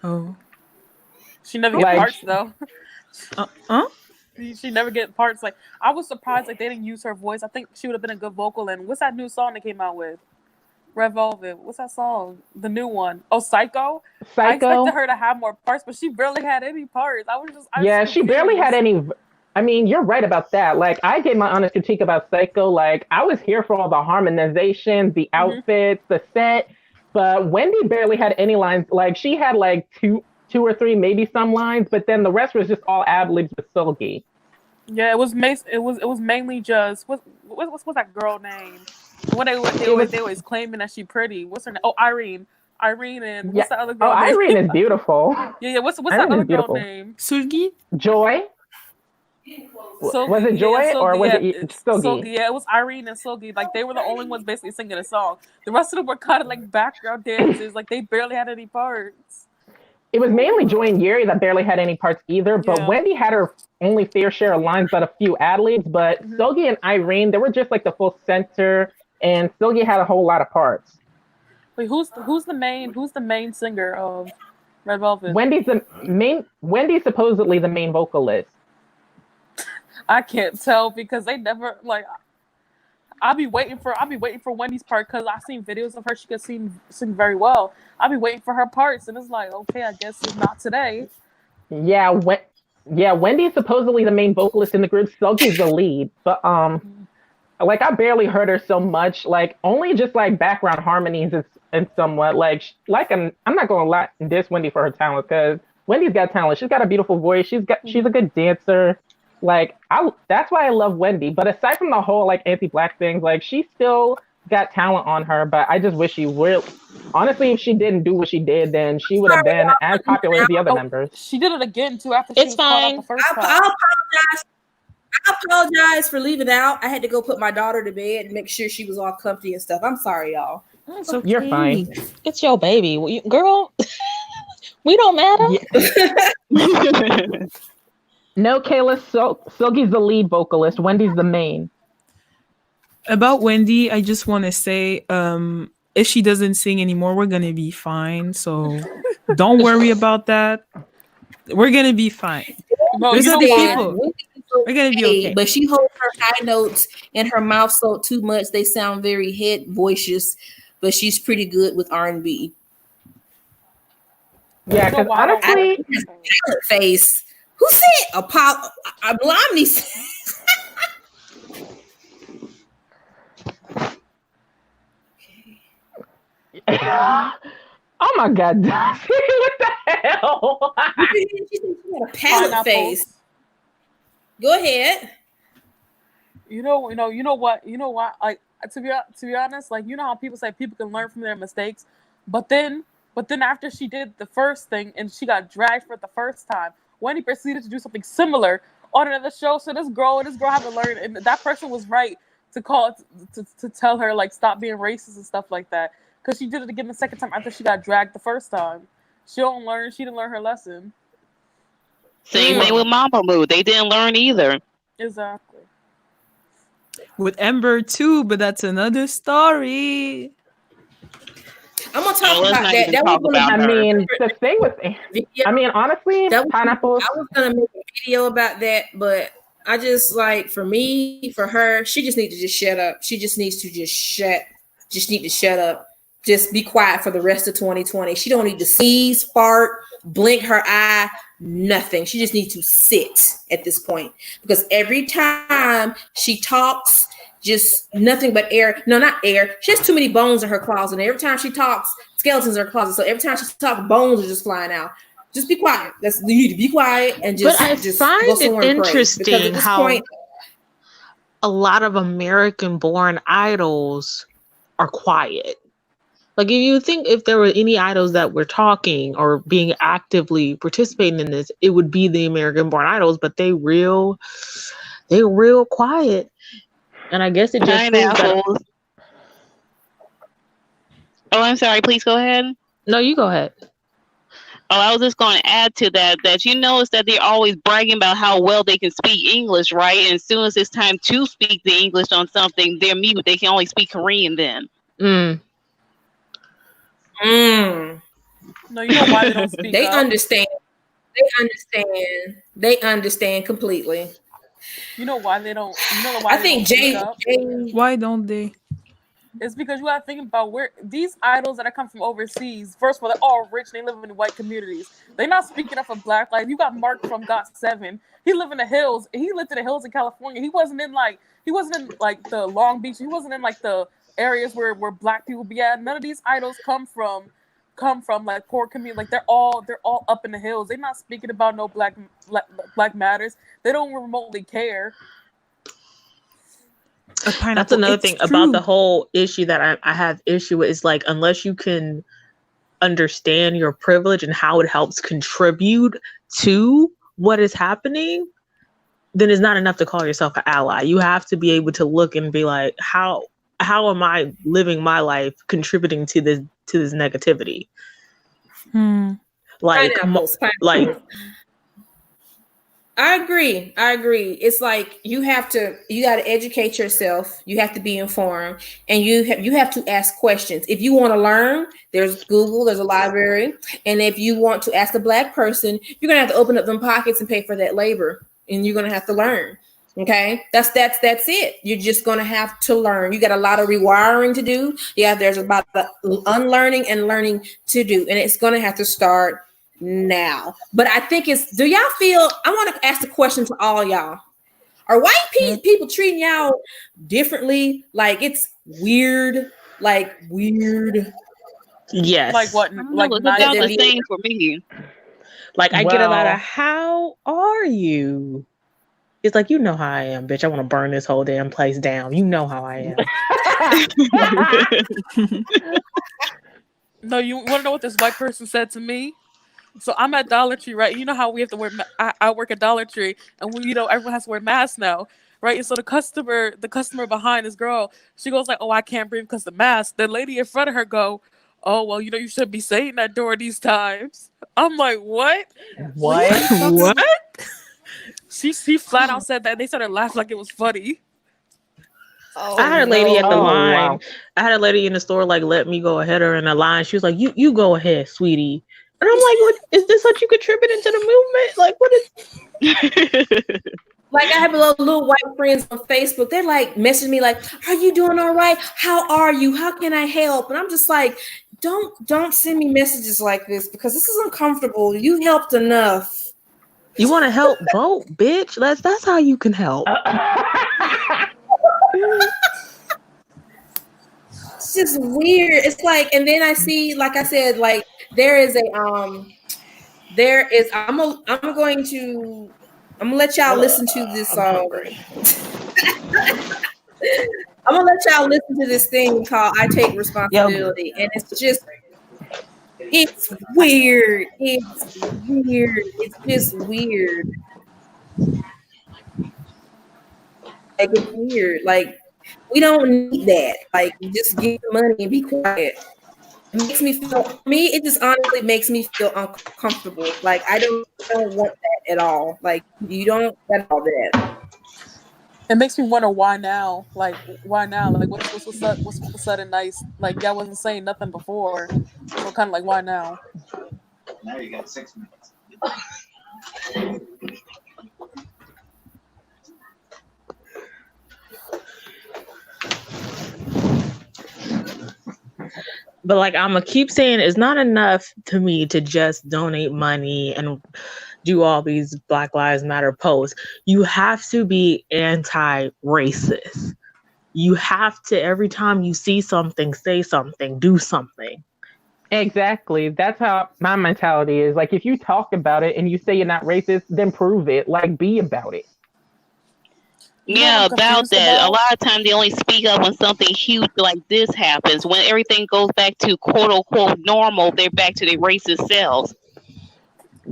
Oh. She never gets parts, though. She never get parts. Like, I was surprised, like, they didn't use her voice. I think she would have been a good vocal. And what's that new song they came out with? Red Velvet. What's that song? The new one. Oh, Psycho? I expected her to have more parts, but she barely had any parts. She barely had any... I mean, you're right about that. Like, I gave my honest critique about Psycho. Like, I was here for all the harmonizations, the outfits, the set, but Wendy barely had any lines. Like, she had like two or three, maybe some lines, but then the rest was just all ad-libs with Seulgi. Yeah, it was mainly just what's that girl name? They always claiming that she pretty. What's her name? Oh, Irene. And what's that other girl name? Irene is beautiful. Yeah. What's that other girl name? Seulgi? Joy. Was it Joy or was it Seulgi? Yeah, it was Irene and Seulgi. Like, they were the only ones basically singing a song. The rest of them were kind of like background dancers. Like, they barely had any parts. It was mainly Joy and Yuri that barely had any parts either. But Wendy had her only fair share of lines, but a few ad-libs. But Seulgi and Irene, they were just like the full center, and Seulgi had a whole lot of parts. Wait, who's the main singer of Red Velvet? Wendy's supposedly the main vocalist. I can't tell because they never like. I'll be waiting for Wendy's part because I've seen videos of her. She can sing very well. I'll be waiting for her parts, and it's like, okay, I guess it's not today. Yeah, Wendy's supposedly the main vocalist in the group. Seulgi's the lead, but like I barely heard her so much. Like only just like background harmonies and somewhat like I'm not gonna lie diss Wendy for her talent because Wendy's got talent. She's got a beautiful voice. She's a good dancer. Like that's why I love Wendy. But aside from the whole like anti-black things, like she still got talent on her. But I just wish she would. Honestly, if she didn't do what she did, then she would have been as popular as the other members. She did it again too after she was called out the first time. I apologize for leaving out. I had to go put my daughter to bed and make sure she was all comfy and stuff. I'm sorry, y'all. Okay. You're fine. It's your baby, girl. We don't matter. Yeah. No, Kayla, Seulgi's the lead vocalist. Wendy's the main. About Wendy, I just want to say, if she doesn't sing anymore, we're going to be fine. So don't worry about that. We're going to be fine. There's other people. We're going to be okay. But she holds her high notes in her mouth so too much. They sound very head voicious, but she's pretty good with R&B. Yeah, because honestly, face. Who said Apollo? Blomney said. Oh my God, what the hell? She had a palette face. Go ahead. You know what? Like to be honest, like you know how people say people can learn from their mistakes, but then after she did the first thing and she got dragged for it the first time, Wendy proceeded to do something similar on another show. So this girl haven't learned, and that person was right to tell her like stop being racist and stuff like that. Because she did it again the second time after she got dragged the first time. She didn't learn her lesson. Same thing with Mama Moo. They didn't learn either. Exactly. With Ember too, but that's another story. I'm gonna talk about that. The thing with, honestly, pineapples. I was gonna make a video about that, but I just like for her, she just needs to just shut up. She just needs to just need to shut up. Just be quiet for the rest of 2020. She don't need to sneeze, fart, blink her eye, nothing. She just needs to sit at this point because every time she talks, just nothing but air. No, not air. She has too many bones in her closet. And every time she talks, skeletons in her closet. So every time she talks, bones are just flying out. Just be quiet. You need to be quiet and just. But I find it interesting how a lot of American-born idols are quiet. Like if there were any idols that were talking or being actively participating in this, it would be the American-born idols. But they're real quiet. And I guess it just Pineapples. Oh, I'm sorry. Please go ahead. No, you go ahead. Oh, I was just going to add to that you notice that they're always bragging about how well they can speak English, right? And as soon as it's time to speak the English on something, they're mute. They can only speak Korean then. No, you know why they don't speak They up? understand. They understand completely. You know why they don't? You know why? I think Jay. Why don't they? It's because you got to think about where these idols that come from overseas. First of all, they're all rich. They live in white communities. They're not speaking up for Black life. You got Mark from GOT7. He lived in the hills. He lived in the hills in California. He wasn't in the Long Beach. He wasn't in like the areas where Black people be at. None of these idols come from like poor community. Like they're all up in the hills. They're not speaking about no black matters. They don't remotely care. That's another thing about the whole issue that I have issue with is like, unless you can understand your privilege and how it helps contribute to what is happening, then it's not enough to call yourself an ally. You have to be able to look and be like, how am I living my life contributing to this negativity? Pineapples. I agree. It's like you got to educate yourself. You have to be informed, and you have to ask questions. If you want to learn, there's Google, there's a library, and if you want to ask a Black person, you're gonna have to open up them pockets and pay for that labor, and you're gonna have to learn. Okay, that's it. You're just gonna have to learn. You got a lot of rewiring to do. Yeah, there's about the unlearning and learning to do, and it's gonna have to start now. But I think do y'all feel, I want to ask the question to all y'all, are white people treating y'all differently? Like it's weird? Yes. Like what? Like it's about the same for me. Like I get a lot of, how are you? It's like, you know how I am, bitch. I want to burn this whole damn place down. You know how I am. No, you want to know what this white person said to me? So I'm at Dollar Tree, right? You know how we have to wear. I work at Dollar Tree, and everyone has to wear masks now, right? And so the customer behind this girl, she goes like, "Oh, I can't breathe because the mask." The lady in front of her go, "Oh, well, you should be saying that during these times." I'm like, "What? What?" She flat out said that. And they started laughing like it was funny. I had a lady at the line. Wow. I had a lady in the store like let me go ahead of her in the line. She was like, "You go ahead, sweetie." And I'm like, "What is this? What you contributing to the movement? Like, what is?" Like I have a little white friends on Facebook. They're like messaging me like, "Are you doing all right? How are you? How can I help?" And I'm just like, "Don't send me messages like this because this is uncomfortable. You helped enough. You want to help vote, bitch? That's how you can help." It's just weird. It's like, and then I see, like I said, like I'm going to let y'all listen to this song. I'm gonna let y'all listen to this thing called "I Take Responsibility," and it's weird. It's just weird. Like it's weird. Like we don't need that. Like just give the money and be quiet. It just honestly makes me feel uncomfortable. Like I don't want that at all. Like you don't get all that. It makes me wonder why now. Like why now? Like what's with the sudden nice? Like y'all wasn't saying nothing before, so kind of like why now? Now you got 6 minutes. But like I'm gonna keep saying, it's not enough to me to just donate money and do all these Black Lives Matter posts. You have to be anti-racist. You have to, every time you see something, say something, do something. Exactly. That's how my mentality is. Like, if you talk about it and you say you're not racist, then prove it. Like, be about it. Yeah, about that. A lot of times they only speak up when something huge like this happens. When everything goes back to quote unquote normal, they're back to their racist selves.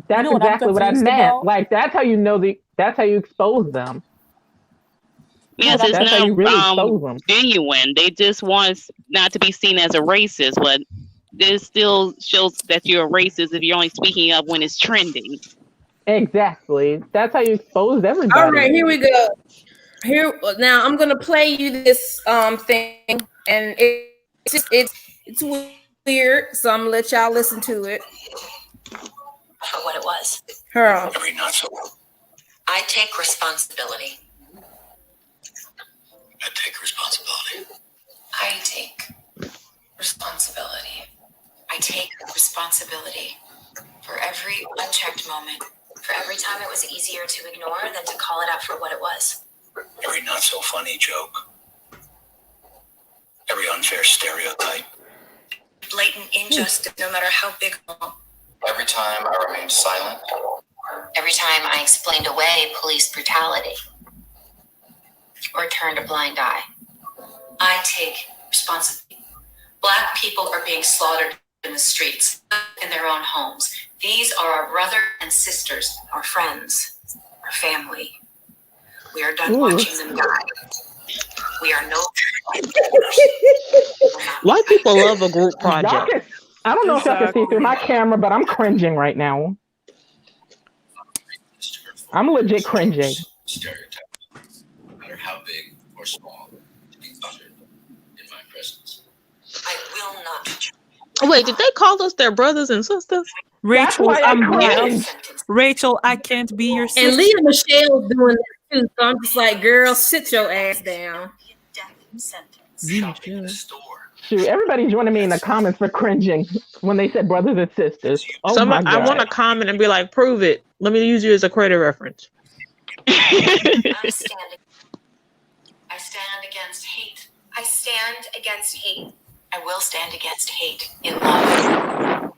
That's exactly what I meant. Like, that's how you know that's how you expose them. Yes, it's that's not how you really expose them. genuine. They just want not to be seen as a racist, but this still shows that you're a racist if you're only speaking up when it's trending. Exactly. That's how you expose everybody. All right, here we go. Here now, I'm gonna play you this thing, and it's weird, so I'm gonna let y'all listen to it. For what it was. Her. Every not so well. I take responsibility. I take responsibility. I take responsibility. I take responsibility for every unchecked moment, for every time it was easier to ignore than to call it out for what it was. Every not so funny joke. Every unfair stereotype. Blatant injustice, no matter how big or small. Every time I remained silent. Every time I explained away police brutality or turned a blind eye. I take responsibility. Black people are being slaughtered in the streets, in their own homes. These are our brothers and sisters, our friends, our family. We are done watching them die. We are no. White people love a group project. I don't know if y'all can see through my camera, but I'm cringing right now. I'm legit cringing. Stereotype, no matter how big or small, to be uttered in my presence. I will not. Wait, did they call us their brothers and sisters? Rachel, Rachel, I can't be your sister. And Leah Michelle's doing that too, so I'm just like, girl, sit your ass down. Shoot, everybody joining me in the comments for cringing when they said brothers and sisters. Oh my God. I want to comment and be like, prove it. Let me use you as a credit reference. I stand against hate. I stand against hate. I will stand against hate in love.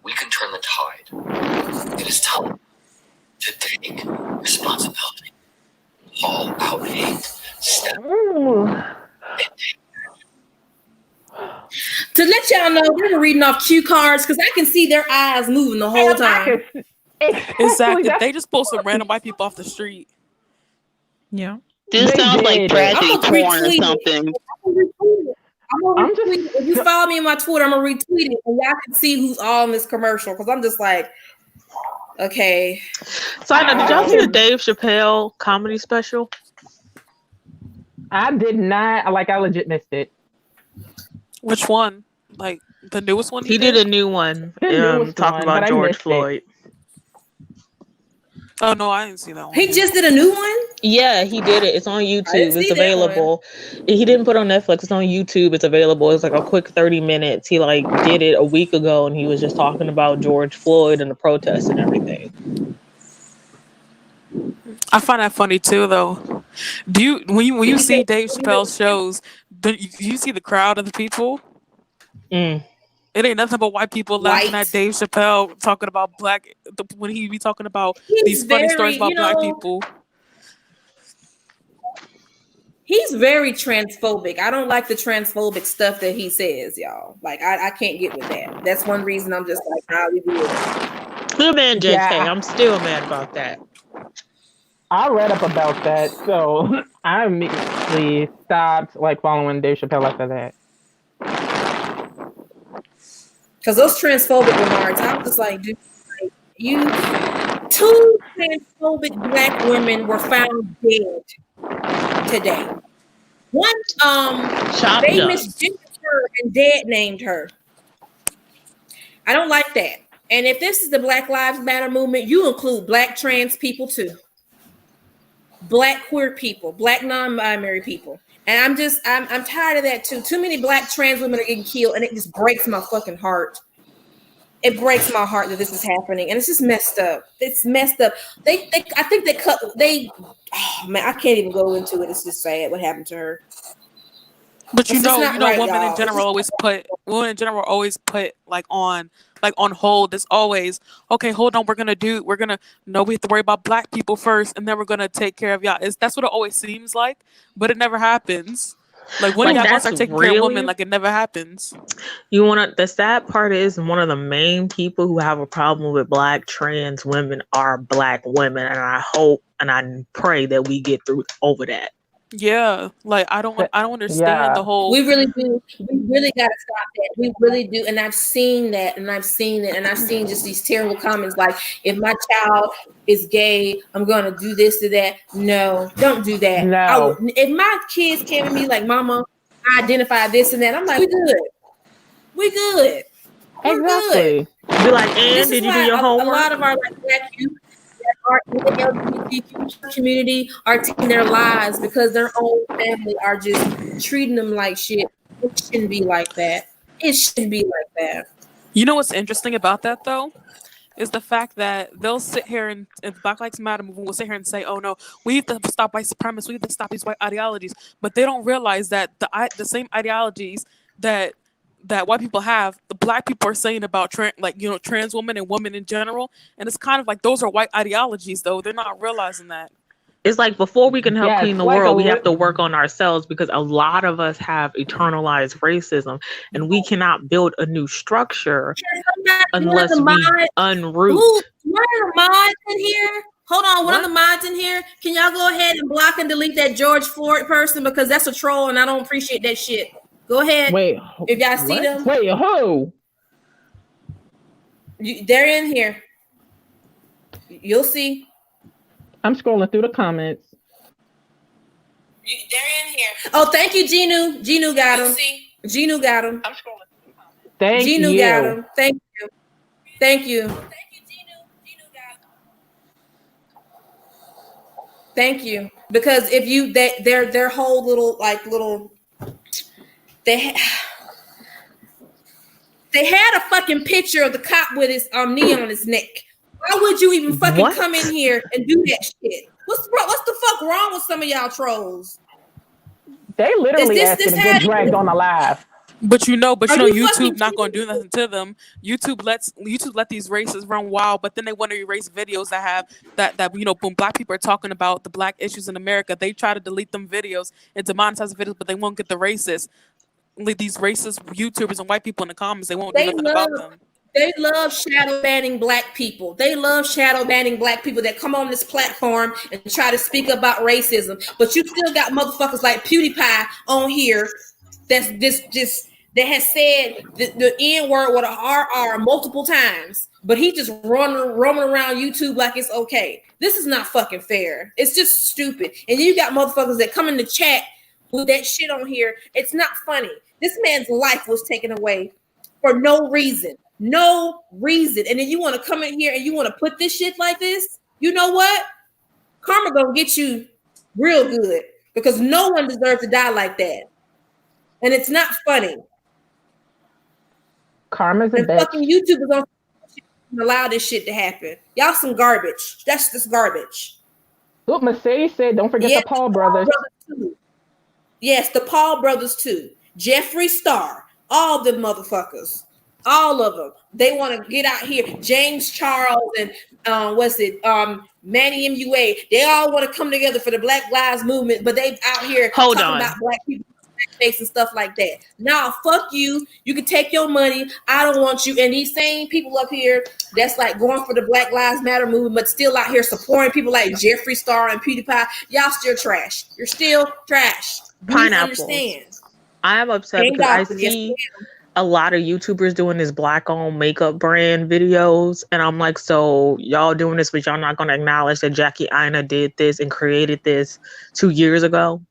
We can turn the tide. It is time to take responsibility. All out hate. Step. To let y'all know, they were reading off cue cards because I can see their eyes moving the whole time. Exactly. They just pulled some random white people off the street. Yeah. This sounds like tragedy porn or something. If you follow me on my Twitter, I'm gonna retweet it, and y'all can see who's all in this commercial. Because I'm just like, okay. So I know, did y'all see the Dave Chappelle comedy special? I did not. Like, I legit missed it. Which one? Like the newest one? He did a new one. Talking about George Floyd. Oh no, I didn't see that one. He just did a new one? Yeah, he did it. It's on YouTube. It's available. He didn't put it on Netflix. It's on YouTube. It's available. It's like a quick 30 minutes. He like did it a week ago and he was just talking about George Floyd and the protests and everything. I find that funny too though. Do you when you see Dave Chappelle's shows, do you see the crowd of the people? It ain't nothing but white people laughing at Dave Chappelle talking about when he be talking about these funny stories about black people. He's very transphobic. I don't like the transphobic stuff that he says, y'all. Like, I can't get with that. That's one reason I'm just like, nah, we do it. Good man, JK. Yeah. I'm still mad about that. I read up about that, so I immediately stopped like following Dave Chappelle after that. Because those transphobic remarks, I'm just like, dude, Two transphobic black women were found dead today. One, they misgendered her and dead named her. I don't like that. And if this is the Black Lives Matter movement, you include black trans people too. Black queer people, black non-binary people. And I'm tired of that too. Too many black trans women are getting killed, and it just breaks my fucking heart. It breaks my heart that this is happening, and it's just messed up. It's messed up. I think oh man, I can't even go into it. It's just sad what happened to her. But you know, right, women in general always put like on hold. It's always okay. Hold on, we have to worry about black people first, and then we're gonna take care of y'all. That's what it always seems like, but it never happens. Like when y'all start taking care of women, like it never happens. The sad part is one of the main people who have a problem with black trans women are black women, and I hope and I pray that we get through over that. Yeah, like I don't understand the whole. We really do. We really got to stop that. We really do. And I've seen that, and I've seen just these terrible comments like, "If my child is gay, I'm going to do this or that." No, don't do that. No. If my kids came to me like, "Mama, I identify this and that," I'm like, "We good. We good. We're exactly." Good. Be like, "And did you do your homework?" A lot of our black youth are in the LGBTQ community are taking their lives because their own family are just treating them like shit. It shouldn't be like that. It shouldn't be like that. You know what's interesting about that though? Is the fact that they'll sit here and Black Lives Matter movement will sit here and say, "Oh no, we need to stop white supremacists. We need to stop these white ideologies." But they don't realize that the same ideologies that white people have, the black people are saying about trans women and women in general, and it's kind of like those are white ideologies, though they're not realizing that. It's like before we can help clean the world, we have to work on ourselves because a lot of us have internalized racism, and we cannot build a new structure unless we unroot. One of the mods in here. Hold on, one of the mods in here. Can y'all go ahead and block and delete that George Floyd person because that's a troll, and I don't appreciate that shit. Go ahead. Wait, if y'all see them. Wait, who? They're in here. You'll see. I'm scrolling through the comments. They're in here. Oh, thank you, Ginu. Ginu got him. Ginu got him. I'm scrolling. Thank you. Ginu got him. Thank you. Thank you. Thank you, Ginu. Ginu got him. Thank you. Because if you their whole little they had a fucking picture of the cop with his knee on his neck. Why would you even fucking come in here and do that shit? What's the fuck wrong with some of y'all trolls? They literally asked to get dragged on alive. But you know, YouTube not going to do nothing to them. YouTube let these races run wild, but then they want to erase videos that have that when black people are talking about the black issues in America, they try to delete them videos and demonetize the videos, but they won't get the racists. These racist YouTubers and white people in the comments, they won't do nothing about them. They love shadow banning black people. They love shadow banning black people that come on this platform and try to speak about racism. But you still got motherfuckers like PewDiePie on here that has said the N-word with a RR multiple times. But he just roaming around YouTube like it's okay. This is not fucking fair. It's just stupid. And you got motherfuckers that come in the chat with that shit on here. It's not funny. This man's life was taken away for no reason. No reason. And then you want to come in here and you want to put this shit like this? You know what? Karma gonna get you real good because no one deserves to die like that. And it's not funny. Karma's a bitch. Fucking YouTubers don't allow this shit to happen. Y'all some garbage. That's just garbage. Look, Mercedes said, don't forget the Paul brothers. Yes, the Paul brothers too. Jeffree Star, all the motherfuckers, all of them. They want to get out here. James Charles and Manny MUA. They all want to come together for the Black Lives Movement, but they out here talking about black people face and stuff like that. Nah, fuck you. You can take your money. I don't want you. And these same people up here that's like going for the Black Lives Matter movement, but still out here supporting people like Jeffree Star and PewDiePie. Y'all still trash. You're still trash. Pineapple. I am upset because a lot of YouTubers doing this black-owned makeup brand videos, and I'm like, so y'all doing this, but y'all not gonna acknowledge that Jackie Aina did this and created this 2 years ago?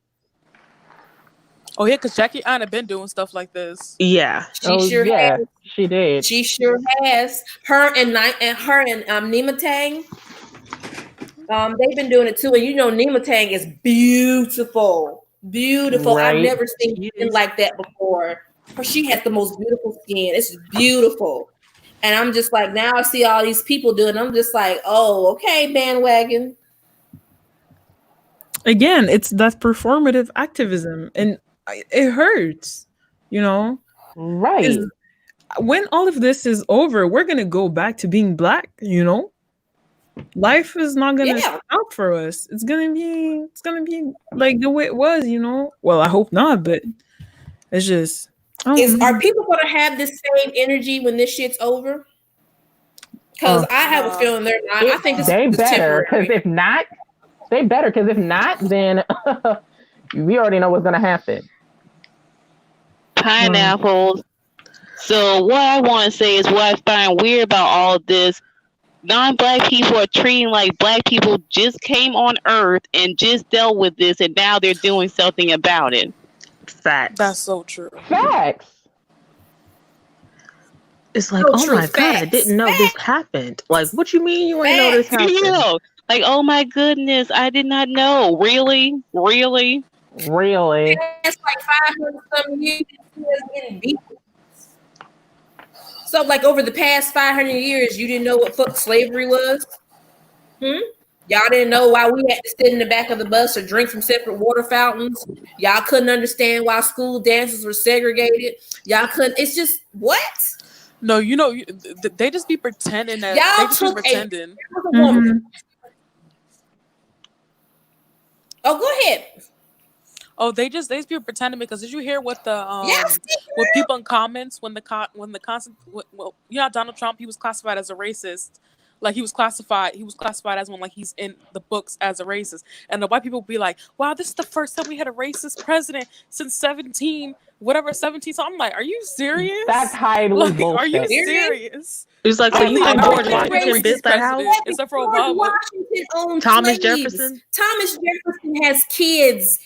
Oh yeah, because Jackie Aina been doing stuff like this. Yeah, She sure has. She did. She sure has. Her and Nima Tang. They've been doing it too, and you know Nima Tang is beautiful. Beautiful. Right. I've never seen skin like that before. She has the most beautiful skin. It's beautiful. And I'm just like, now I see all these people doing it. I'm just like, oh, okay, bandwagon. Again, it's that performative activism, and it hurts, you know? Right. When all of this is over, we're going to go back to being black, you know? Life is not going to stop for us. It's going to be like the way it was, you know? Well, I hope not, but it's just... Are people going to have this same energy when this shit's over? Because I have a feeling they're not. I think they better, because if not, then we already know what's going to happen. Pineapples. So what I want to say is what I find weird about all of this, non-black people are treating like black people just came on Earth and just dealt with this, and now they're doing something about it. Facts. That's so true. Facts. It's like, oh my God, I didn't know this happened. Like, what you mean you ain't know this happened? Yeah. Like, oh my goodness, I did not know. Really? Really? It's like 500 some years getting beat. So, like, over the past 500 years, you didn't know what fuck slavery was? Y'all didn't know why we had to sit in the back of the bus or drink from separate water fountains. Y'all couldn't understand why school dances were segregated. Y'all couldn't. It's just, what? No, you know, they just be pretending that. Y'all they just be pretending. Oh, go ahead. Oh, they just be pretending, because did you hear what the what people in comments when you know, Donald Trump, he was classified as a racist. Like he was classified as one, like he's in the books as a racist. And the white people be like, wow, this is the first time we had a racist president since 17. So I'm like, are you serious? That's highly bullshit. Are you serious? It's like, so you think George Washington built that house? Except for Obama. Washington owned Thomas slaves. Jefferson? Thomas Jefferson has kids,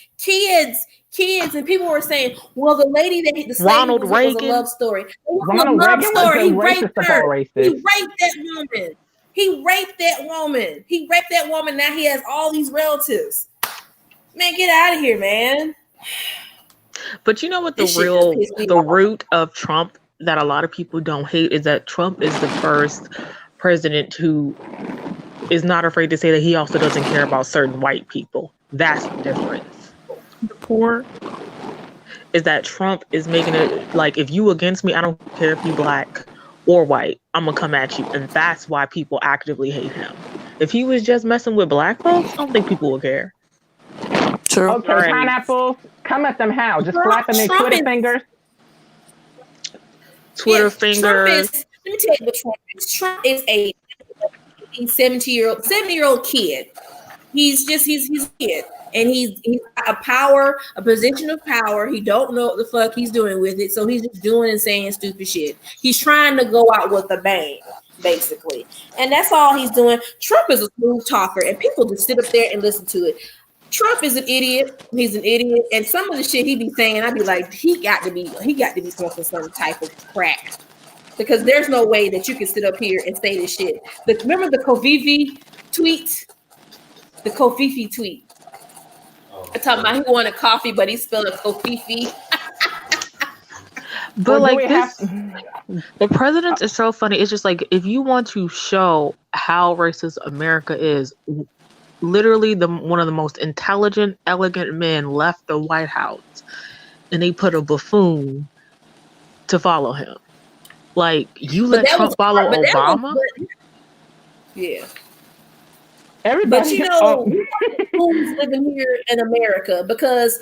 and people were saying, well, the lady that the slave Ronald was Reagan. a love story. It was Ronald a love Reagan story. was He raped her. racist. He raped that woman. Now he has all these relatives. Man, get out of here, man. But you know what the root of Trump that a lot of people don't hate is that Trump is the first president who is not afraid to say that he also doesn't care about certain white people. That's the difference. The poor. Is that Trump is making it like, if you against me, I don't care if you black or white, I'm gonna come at you. And that's why people actively hate him. If he was just messing with black folks, I don't think people would care. True. Okay, right. Pineapples, come at them how? Just slapping their Twitter fingers? Fingers. Let me tell you what Trump is. Trump is a 70-year-old kid. He's a kid. And he's a position of power. He don't know what the fuck he's doing with it. So he's just doing and saying stupid shit. He's trying to go out with a bang, basically. And that's all he's doing. Trump is a smooth talker, and people just sit up there and listen to it. Trump is an idiot. He's an idiot. And some of the shit he be saying, I'd be like, he got to be smoking some type of crack. Because there's no way that you can sit up here and say this shit. Remember the Kofifi tweet? The Kofifi tweet. I'm talking about he wanted coffee, but he spelled it Kofifi. But like this, the president is so funny. It's just like, if you want to show how racist America is, literally one of the most intelligent, elegant men left the White House, and they put a buffoon to follow him. Like, you let Trump follow Obama? Yeah. Everybody, but you know, who's living here in America, because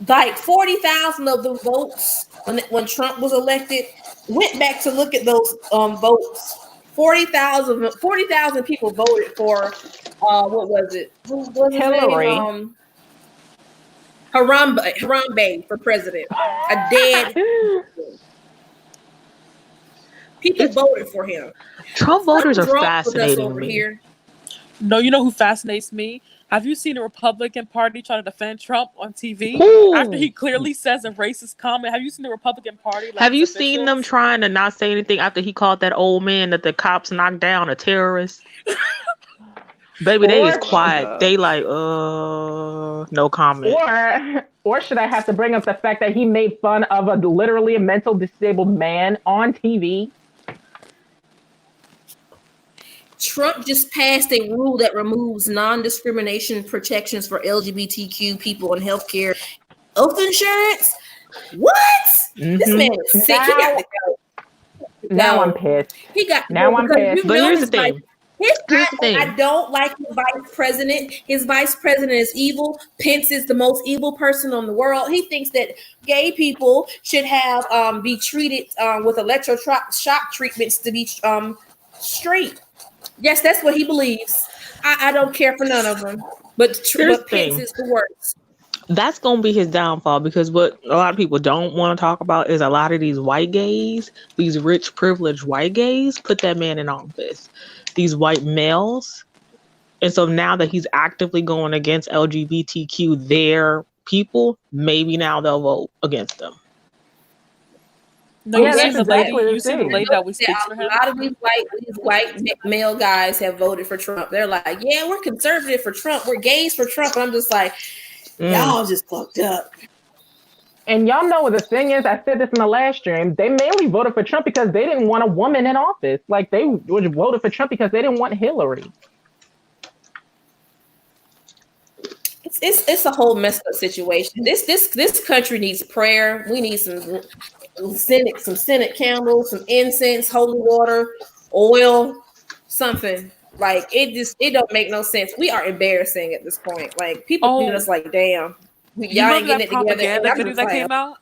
like 40,000 of the votes when Trump was elected went back to look at those votes. 40,000 people voted for what was it? Who was Hillary. Harambe for president. A dead. People voted for him. Trump voters are fascinating to me. Here. No, you know who fascinates me? Have you seen the Republican Party try to defend Trump on TV after he clearly says a racist comment? Have you seen the Republican Party? Have you seen them trying to not say anything after he called that old man that the cops knocked down a terrorist? Baby, they is quiet. They like, no comment. Or should I have to bring up the fact that he made fun of a literally mental disabled man on TV? Trump just passed a rule that removes non-discrimination protections for LGBTQ people in healthcare, health insurance. What? Mm-hmm. This man is sick. He got to go. Now I'm pissed. He got now I'm pissed. But here's the thing. I don't like his vice president. His vice president is evil. Pence is the most evil person on the world. He thinks that gay people should have be treated with electroshock treatments to be straight. Yes, that's what he believes. I don't care for none of them. But Pence is the worst. That's going to be his downfall, because what a lot of people don't want to talk about is a lot of these white gays, these rich, privileged white gays, put that man in office. These white males. And so now that he's actively going against LGBTQ, their people, maybe now they'll vote against them. No, you see the lady that we speak for him? A lot of these white male guys have voted for Trump. They're like, yeah, we're conservative for Trump. We're gays for Trump. And I'm just like, y'all just fucked up. And y'all know what the thing is, I said this in the last stream, they mainly voted for Trump because they didn't want a woman in office. Like, they voted for Trump because they didn't want Hillary. It's a whole messed up situation. This country needs prayer. We need some Senate candles, some incense, holy water, oil, something. Like, it don't make no sense. We are embarrassing at this point. Like, people feel us like, damn. Y'all ain't getting it together. Propaganda video that came out?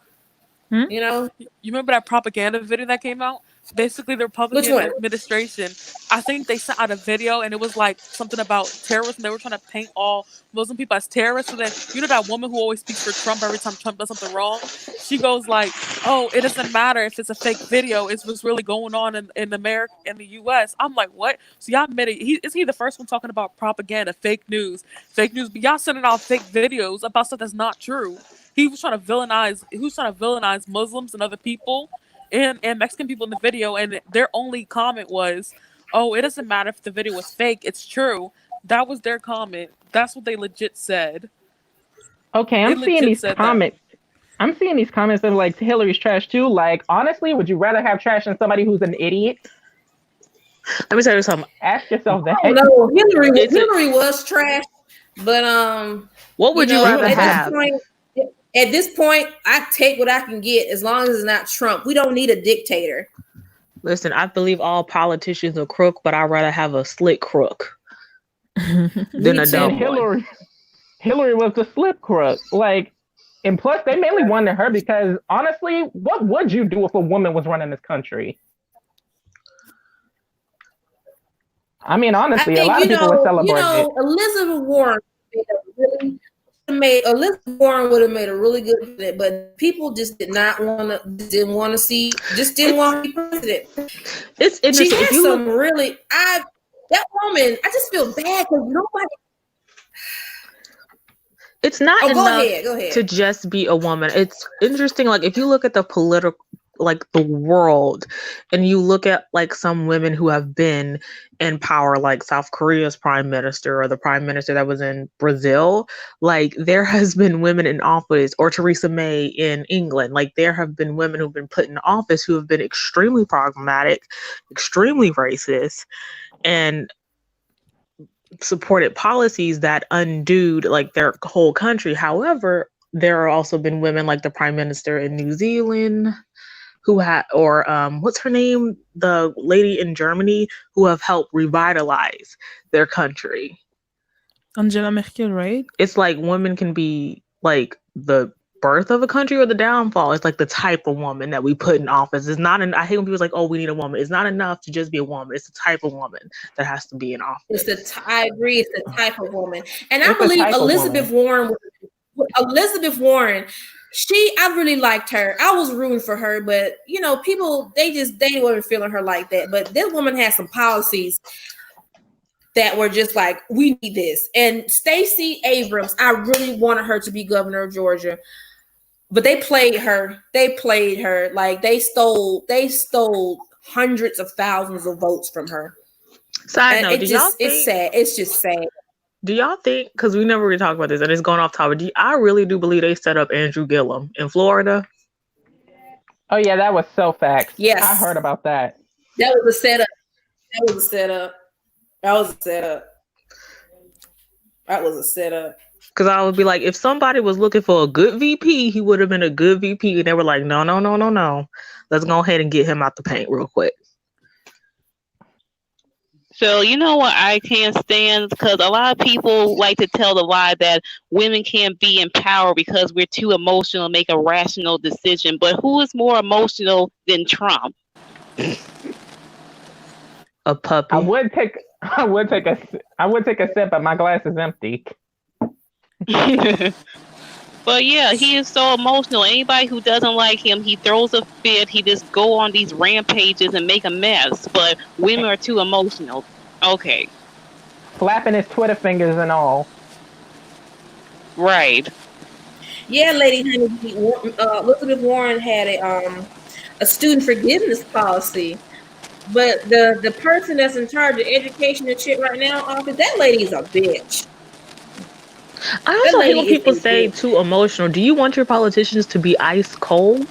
You know? You remember that propaganda video that came out? Basically, the Republican administration, I think they sent out a video and it was like something about terrorists, and they were trying to paint all Muslim people as terrorists. So then, you know that woman who always speaks for Trump every time Trump does something wrong? She goes like, oh, it doesn't matter if it's a fake video. It's what's really going on in America, in the U.S. I'm like, what? So y'all admitted, is he the first one talking about propaganda, fake news? But y'all sending out fake videos about stuff that's not true. He was trying to villainize Muslims and other people. And Mexican people in the video, and their only comment was, oh, it doesn't matter if the video was fake, it's true. That was their comment. That's what they legit said. Okay, I'm seeing these comments. I'm seeing these comments of like, Hillary's trash too. Like, honestly, would you rather have trash than somebody who's an idiot? Let me tell you something. Ask yourself that. No, Hillary was trash, but what would you rather have? At this point, I take what I can get as long as it's not Trump. We don't need a dictator. Listen, I believe all politicians are crook, but I'd rather have a slick crook than a dumb one. Hillary was the slick crook. Like, and plus, they mainly wanted her because, honestly, what would you do if a woman was running this country? I mean, honestly, a lot of people would celebrate it. Elizabeth Warren would have made a really good fit, but people just didn't want to see, just didn't want to be president. It's interesting. She has some really, that woman, I just feel bad because nobody. It's not enough to just be a woman. It's interesting. Like, if you look at the political, like the world, and you look at like some women who have been in power, like South Korea's prime minister or the prime minister that was in Brazil, like there has been women in office, or Theresa May in England. Like, there have been women who've been put in office who have been extremely problematic, extremely racist, and supported policies that undid like their whole country. However, there have also been women like the prime minister in New Zealand who had, or what's her name? The lady in Germany who have helped revitalize their country. Angela Merkel, right? It's like women can be like the birth of a country or the downfall. It's like the type of woman that we put in office. It's not I hate when people's like, oh, we need a woman. It's not enough to just be a woman. It's the type of woman that has to be in office. I agree. It's the type of woman. And I believe Elizabeth Warren, I really liked her. I was rooting for her, but you know, people they weren't feeling her like that. But this woman had some policies that were just like, we need this. And Stacey Abrams, I really wanted her to be governor of Georgia, but they played her. Like they stole hundreds of thousands of votes from her. Side note, it's sad. It's just sad. Do y'all think, because we never really talked about this and it's going off topic, I really do believe they set up Andrew Gillum in Florida? Oh yeah, that was so facts. Yes. I heard about that. That was a setup. Because I would be like, if somebody was looking for a good VP, he would have been a good VP. And they were like, no. Let's go ahead and get him out the paint real quick. So you know what I can't stand? Because a lot of people like to tell the lie that women can't be in power because we're too emotional to make a rational decision. But who is more emotional than Trump? A puppy. I would take a sip, but my glass is empty. But yeah, he is so emotional. Anybody who doesn't like him, he throws a fit. He just go on these rampages and make a mess. But women are too emotional. Okay. Flapping his Twitter fingers and all. Right. Yeah, Lady Honey, Elizabeth Warren had a student forgiveness policy. But the person that's in charge of education and shit right now, office, that lady is a bitch. I also hate when people say too emotional. Do you want your politicians to be ice cold?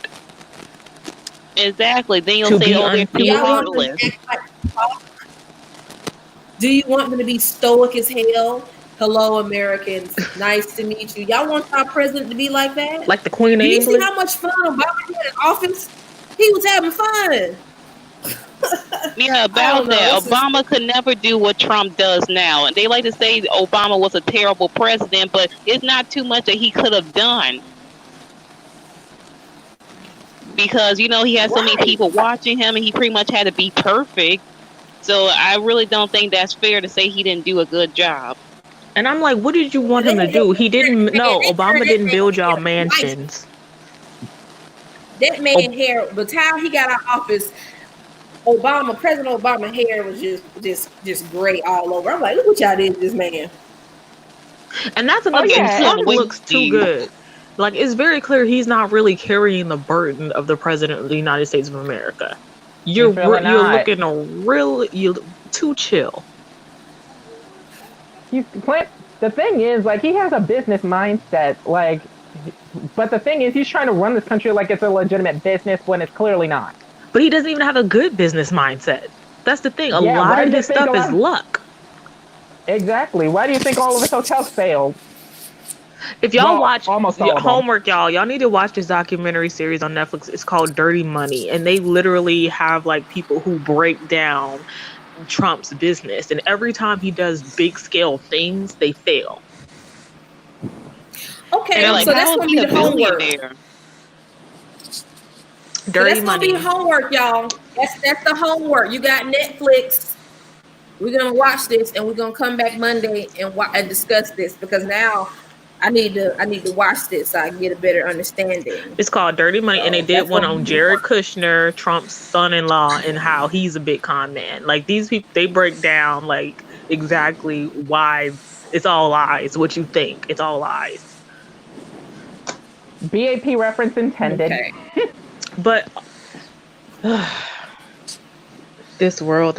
Exactly. Then you'll say, oh, they're too heartless. Do you want them to be stoic as hell? Hello, Americans. Nice to meet you. Y'all want our president to be like that? Like the Queen of England? You see how much fun Obama had in office? He was having fun. Yeah, about that. Obama could never do what Trump does now. And they like to say Obama was a terrible president, but it's not too much that he could have done. Because, you know, he had so many people watching him and he pretty much had to be perfect. So I really don't think that's fair to say he didn't do a good job. And I'm like, what did you want him to do? He didn't. No, Obama didn't build y'all mansions. That man hair, but how he got out of office, President Obama hair was just gray all over. I'm like, look what y'all did to this man. And that's another thing. Trump looks too good. Like, it's very clear he's not really carrying the burden of the president of the United States of America. You're looking too chill. The thing is, like, he has a business mindset, like, but the thing is, he's trying to run this country like it's a legitimate business when it's clearly not. But he doesn't even have a good business mindset. That's the thing. A lot of this stuff is luck. Exactly. Why do you think all of his hotels failed? If y'all watch homework, y'all need to watch this documentary series on Netflix. It's called Dirty Money, and they literally have like people who break down Trump's business, and every time he does big scale things, they fail. Okay, so that's gonna be the homework. Dirty Money. That's gonna be homework, y'all. That's the homework. You got Netflix. We're gonna watch this, and we're gonna come back Monday and discuss this, because now I need to watch this so I can get a better understanding. It's called Dirty Money, and they did one on Jared Kushner, Trump's son-in-law, and how he's a big con man. Like, these people, they break down like exactly why it's all lies. What you think? It's all lies. BAP reference intended. Okay. But this world.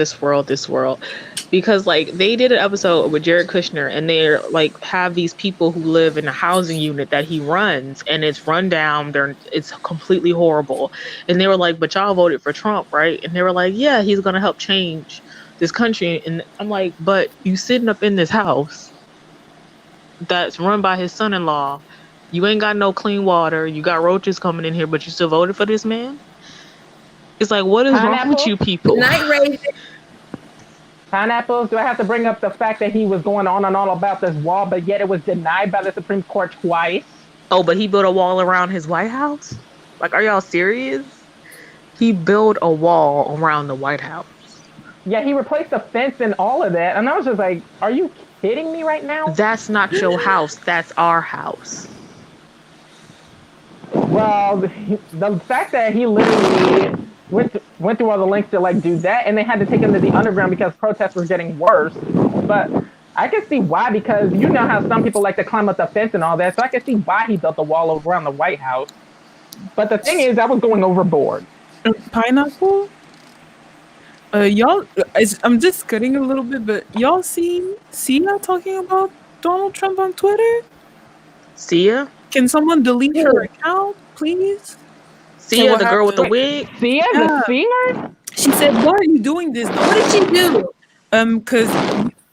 Because like they did an episode with Jared Kushner, and they're like have these people who live in a housing unit that he runs, and it's run down. It's completely horrible. And they were like, "But y'all voted for Trump, right?" And they were like, "Yeah, he's gonna help change this country." And I'm like, "But you sitting up in this house that's run by his son-in-law. You ain't got no clean water. You got roaches coming in here, but you still voted for this man?" It's like, what is wrong with you people? Night Raven. Pineapples. Do I have to bring up the fact that he was going on and on about this wall, but yet it was denied by the Supreme Court twice? Oh, but he built a wall around his White House? Like, are y'all serious? He built a wall around the White House. Yeah, he replaced the fence and all of that. And I was just like, are you kidding me right now? That's not your house. That's our house. Well, the fact that he literally went through all the lengths to like do that, and they had to take him to the underground because protests were getting worse. But I can see why, because you know how some people like to climb up the fence and all that, so I can see why he built the wall around the White House. But the thing is, I was going overboard. Pineapple? Y'all, I'm just cutting a little bit, but y'all see Sia talking about Donald Trump on Twitter? Sia? Can someone delete her account, please? Sia, the girl with the wig? Sia, the singer? She said, "Why are you doing this? What did she do?" Because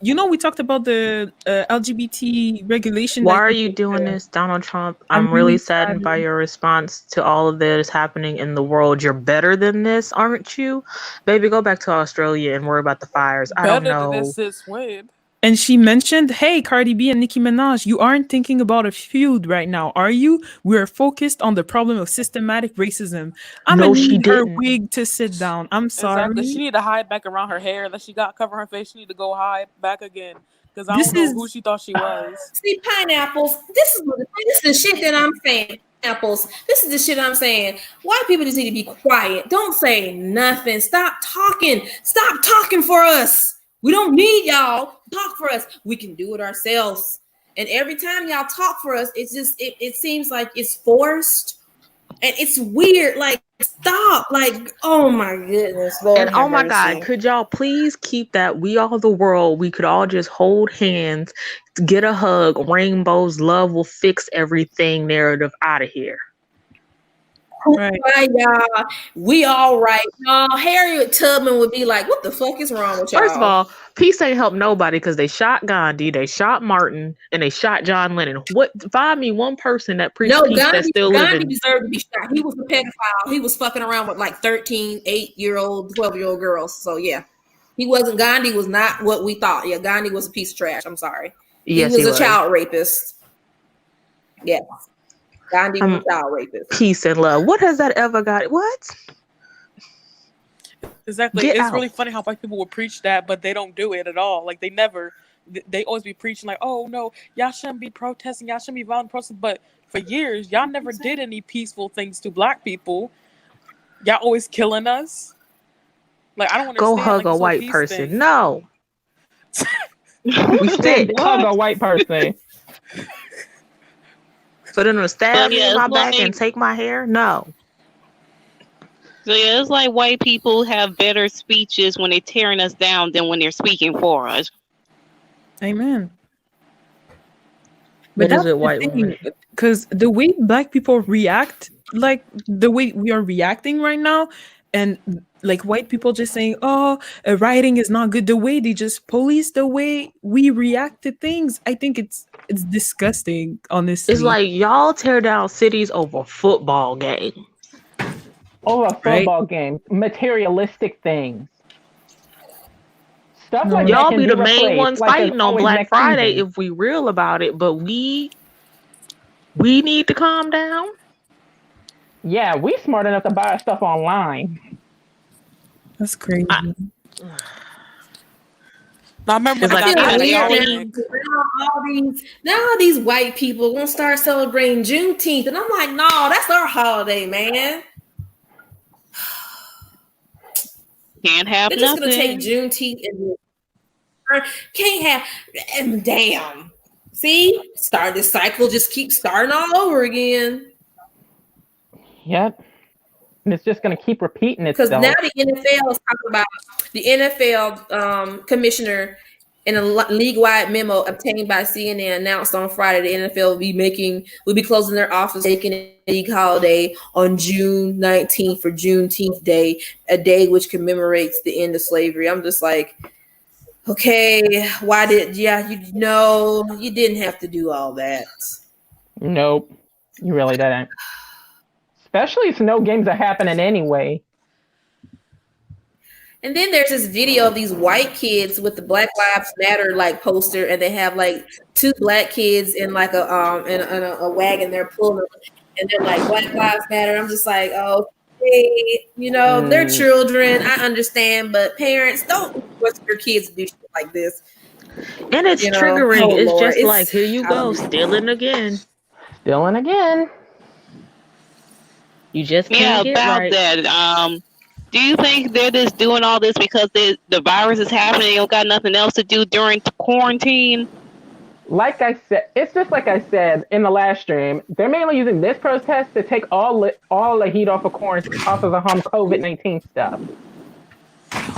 you know we talked about the LGBT regulation. Why are you doing this, Donald Trump? I'm really saddened by your response to all of this happening in the world. You're better than this, aren't you? Baby, go back to Australia and worry about the fires. I don't know. Better than this is when. And she mentioned, hey, Cardi B and Nicki Minaj, you aren't thinking about a feud right now, are you? We're focused on the problem of systematic racism. I'm going to need her wig to sit down. I'm sorry. Exactly. She need to hide back around her hair that she got covering her face. She need to go hide back again. Because I don't know who she thought she was. See, pineapples, this is the shit that I'm saying. Apples. This is the shit I'm saying. White people just need to be quiet. Don't say nothing. Stop talking. Stop talking for us. We don't need y'all talk for us. We can do it ourselves. And every time y'all talk for us, it's just it seems like it's forced and it's weird. Like, stop. Like, oh my goodness, Lord. And oh my God, could y'all please keep that we are the world? We could all just hold hands, get a hug, rainbows, love will fix everything narrative out of here. Right. Y'all, we all right. Harriet Tubman would be like, what the fuck is wrong with y'all? First of all, peace ain't helped nobody because they shot Gandhi, they shot Martin, and they shot John Lennon. Find me one person that preached peace that's still living. Gandhi deserved to be shot. He was a pedophile. He was fucking around with like 13, 8-year-old, 12-year-old girls. So yeah, Gandhi was not what we thought. Yeah, Gandhi was a piece of trash. I'm sorry. Yes, he was a child rapist. Yeah. Gandhi was a child rapist. Peace and love. What has that ever got? What? Exactly. It's really funny how white people will preach that, but they don't do it at all. Like they always be preaching like, oh no, y'all shouldn't be protesting, y'all shouldn't be violent protesting. But for years, y'all never did any peaceful things to black people. Y'all always killing us. Like, I don't understand. Go hug a white person. Thing. No. We said hug a white person. For them to stab me in my back and take my hair? No. So yeah, it's like white people have better speeches when they're tearing us down than when they're speaking for us. Amen. But that's the white thing, because the way black people react, like the way we are reacting right now, and like white people just saying, oh, rioting is not good, the way they just police the way we react to things, I think it's disgusting, honestly. It's like y'all tear down cities over football games. Over a football game, materialistic things. Stuff like y'all that be the main ones fighting on Black Friday if we real about it, but we need to calm down. Yeah, we smart enough to buy our stuff online. That's crazy. I remember now all these white people gonna start celebrating Juneteenth, and I'm like, no, that's our holiday, man. Can't have They're nothing. just gonna take Juneteenth and can't have. And damn, see, start this cycle. Just keep starting all over again. Yep. And it's just going to keep repeating itself. Because now the NFL is talking about the NFL commissioner in a league-wide memo obtained by CNN announced on Friday the NFL will be closing their office, taking a league holiday on June 19th for Juneteenth Day, a day which commemorates the end of slavery. I'm just like, okay, you didn't have to do all that. Nope, you really didn't. Especially if no games are happening anyway. And then there's this video of these white kids with the Black Lives Matter like poster, and they have like two black kids in like a wagon. They're pulling, and they're like Black Lives Matter. I'm just like, oh, okay, they're children. I understand, but parents, don't force your kids to do shit like this. And it's triggering. Oh, it's just like, here you go, stealing again. Stealing again. You just can't get about right. that. Do you think they're just doing all this because the virus is happening? They don't got nothing else to do during quarantine? Like I said, it's just like I said in the last stream. They're mainly using this protest to take all the heat off of the COVID-19 stuff.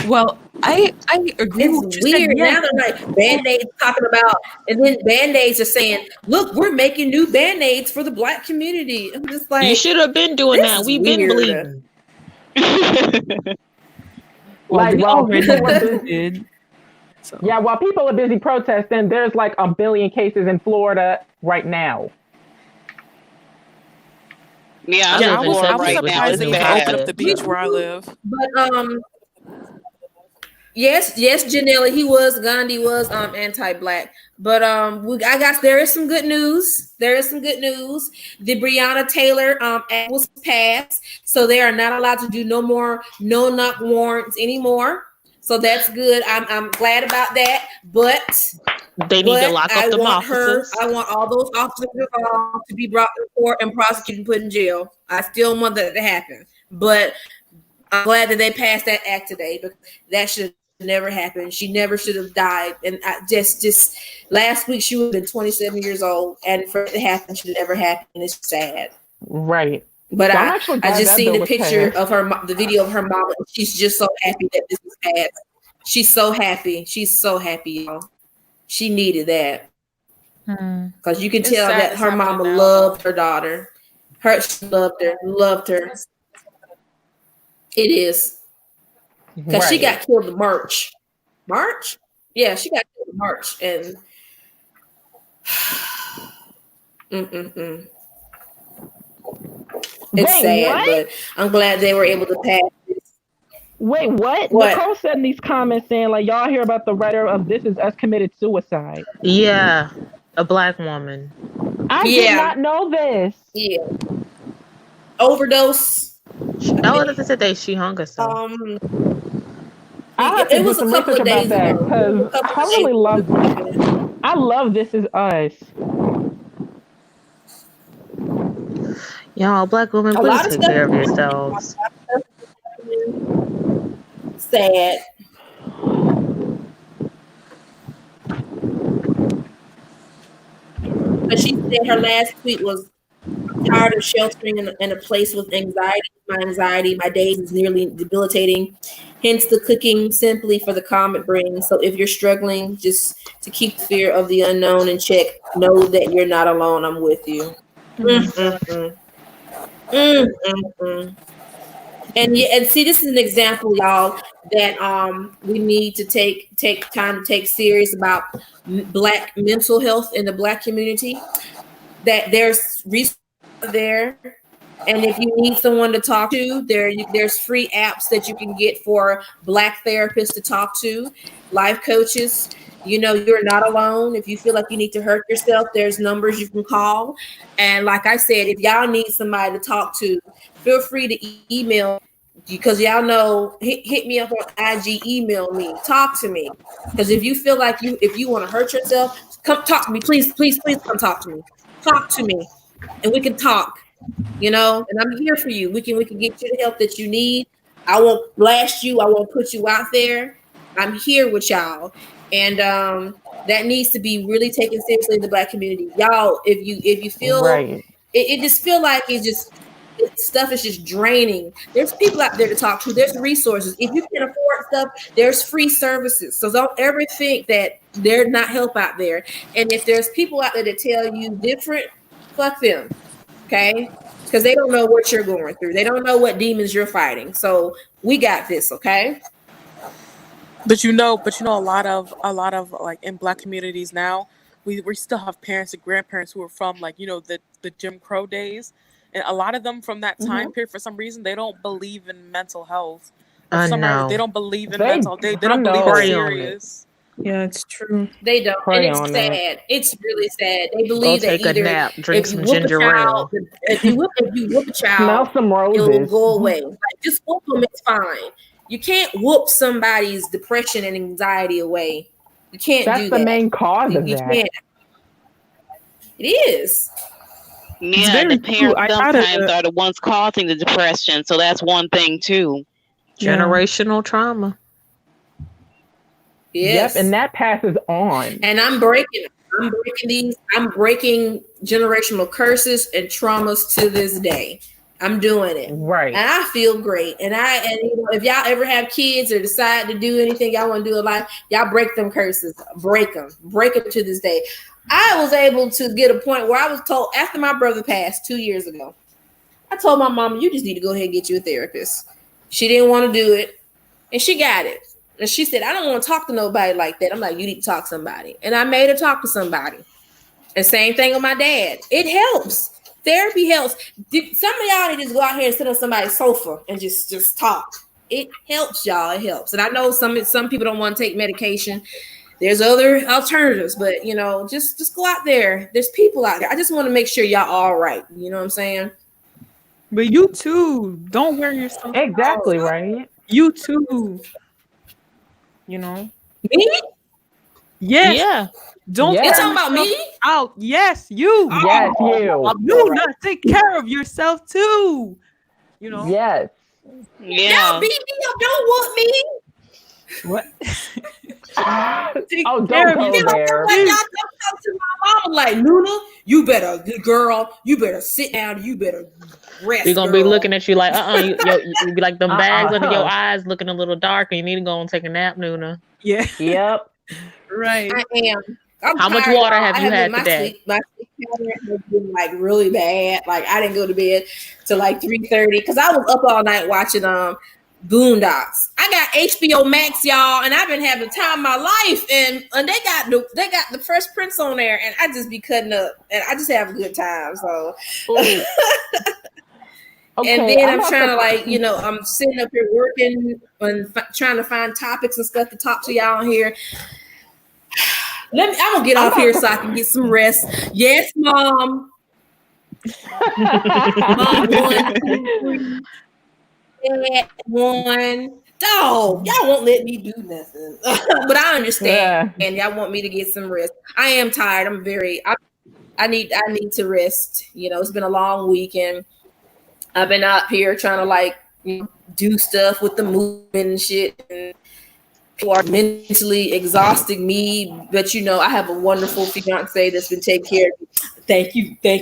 Well, I agree. It's weird now. They're like Band-Aids talking about, and then Band-Aids are saying, "Look, we're making new Band-Aids for the Black community." I'm just like, you should have been doing that. We've been bleeding. Like while people were busy, while people are busy protesting, there's like 1 billion cases in Florida right now. Yeah, I was surprised they even opened up the beach where I live. But yes, Janelle, Gandhi was anti-Black. But there is some good news. The Breonna Taylor act was passed, so they are not allowed to do no more no-knock warrants anymore. So that's good. I'm glad about that. But they need to lock up the officers. I want all those officers to be brought to court and prosecuted and put in jail. I still want that to happen. But I'm glad that they passed that act today, because that should never happen. She never should have died. And I just last week she would have been 27 years old, and for it to happen should never happen. It's sad. Right. But I just seen the picture of her, the video of her mom. She's just so happy that this is passed. She's so happy. She's so happy, y'all. She needed that. Because you can tell that her mama loved her daughter. She loved her. It is. Because she got killed in March. March? Yeah, she got killed in March. And it's sad, but I'm glad they were able to pass this. Wait, what? Nicole said in these comments saying, like, y'all hear about the writer of This Is Us committed suicide. Yeah, a Black woman. I did not know this. Yeah. Overdose. No, it said that she hung herself. It was a couple of days ago. Because I really love This Is Us. Y'all, Black women, please take care of yourselves. Sad. But she said her last tweet was, tired of sheltering in a place with anxiety. My days is nearly debilitating. Hence the cooking simply for the calm it brings. So if you're struggling, just to keep the fear of the unknown in check, know that you're not alone. I'm with you. And see, this is an example, y'all, that we need to take time to take serious about Black mental health in the Black community. That there's resources there, and if you need someone to talk to, there's free apps that you can get for Black therapists to talk to, life coaches. You know, you're not alone. If you feel like you need to hurt yourself, there's numbers you can call. And like I said, if y'all need somebody to talk to, feel free to email, because y'all know, hit me up on IG, email me, talk to me. Because if you feel like if you want to hurt yourself, come talk to me. Please come talk to me. Talk to me, and we can talk, you know, and I'm here for you. We can get you the help that you need. I won't blast you. I won't put you out there. I'm here with y'all. And that needs to be really taken seriously in the Black community. Y'all, if you feel it just feel like stuff is just draining. There's people out there to talk to. There's resources. If you can afford stuff, there's free services. So don't ever think that there's not help out there. And if there's people out there that tell you different, fuck them. Okay? Because they don't know what you're going through. They don't know what demons you're fighting. So we got this, okay? But you know, a lot of like in Black communities now, we still have parents and grandparents who are from, like, you know, the Jim Crow days. And a lot of them from that time period, for some reason, they don't believe in mental health. They don't believe in mental. They don't believe it's serious. Yeah, it's true. They don't. And it's sad. It's really sad. They believe that take a nap, drink some ginger ale. If you whoop a child, smell some roses. It'll go away. Like, just whoop them. It's fine. You can't whoop somebody's depression and anxiety away. You can't do that. That's the main cause of you that. Can't. It is. Yeah, the parents sometimes are the ones causing the depression, so that's one thing too. Generational trauma. Yes. Yep, and that passes on. And I'm breaking generational curses and traumas to this day. I'm doing it. Right. And I feel great. And you know, if y'all ever have kids or decide to do anything y'all want to do in life, y'all break them curses. Break them to this day. I was able to get a point where I was told after my brother passed 2 years ago, I told my mom, you just need to go ahead and get you a therapist. She didn't want to do it. And she got it. And she said, I don't want to talk to nobody like that. I'm like, you need to talk to somebody. And I made her talk to somebody. And same thing with my dad. It helps. Therapy helps. Some of y'all need to just go out here and sit on somebody's sofa and just talk. It helps, y'all. It helps. And I know some people don't want to take medication. There's other alternatives, but you know, just go out there. There's people out there. I just want to make sure y'all all right. You know what I'm saying? But you too. Don't wear yourself exactly out. Right. You too. You know? Me? Yes. Yeah. Don't You talking about me? Out. Yes, you. Yes, you. You not take care of yourself too. You know? Yes. Yeah. Y'all beat me up. Don't want me. What? Don't go there. Like, y'all talk to my mama like, Luna, you better sit down. You better rest. We're gonna be looking at you like, you be like them bags under your eyes looking a little dark, and you need to go and take a nap, Luna. Yeah. Yep. Right. I am. How much water have you had today? My sleep pattern has been like really bad. Like I didn't go to bed till like 3:30 because I was up all night watching Boondocks. I got HBO Max, y'all, and I've been having the time of my life. And they got the Fresh Prince on there, and I just be cutting up, and I just have a good time. So, okay, and then I'm trying to like, you know, I'm sitting up here working and trying to find topics and stuff to talk to y'all on here. I'm gonna get off here so I can get some rest. Yes, Mom. Mom, 1, 2, 3. Dad, 1. Dog, y'all won't let me do nothing. But I understand, and y'all want me to get some rest. I am tired. I need to rest. You know, it's been a long weekend. I've been out here trying to like, you know, do stuff with the movement and shit. And people are mentally exhausting me, but you know, I have a wonderful fiance that's been taking care of me. Thank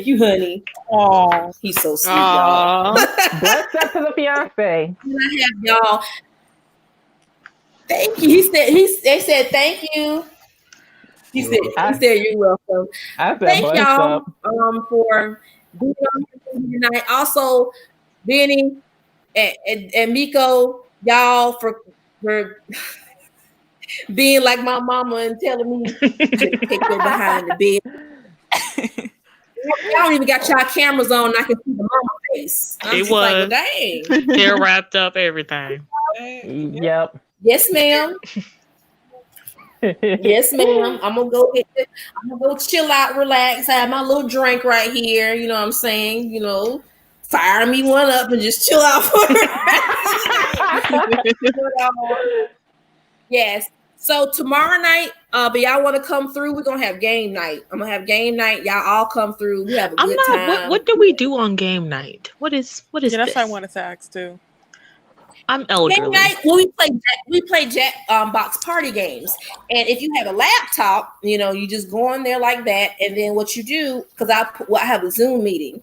you, honey. Oh, he's so sweet, y'all. Bless up to the fiance. And I have y'all. Thank you. They said thank you. He said you're welcome. Thank y'all for being on here tonight. Also, Benny and Miko, y'all for being like my mama and telling me to take her behind the bed. Y'all don't even got y'all cameras on. I can see the mama face. It was like, dang. They're wrapped up everything. Yep. Yes, ma'am. Yes, ma'am. I'm gonna go chill out, relax, have my little drink right here. You know what I'm saying? You know, fire me one up and just chill out for yes. So tomorrow night, but y'all want to come through? We're gonna have game night. I'm gonna have game night. Y'all all come through. We have a good time. What do we do on game night? What is Yeah, that's this? what I wanted to ask too. I'm elderly. Game night, well, we play box party games, and if you have a laptop, you know, you just go on there like that, and then what you do, because I have a Zoom meeting,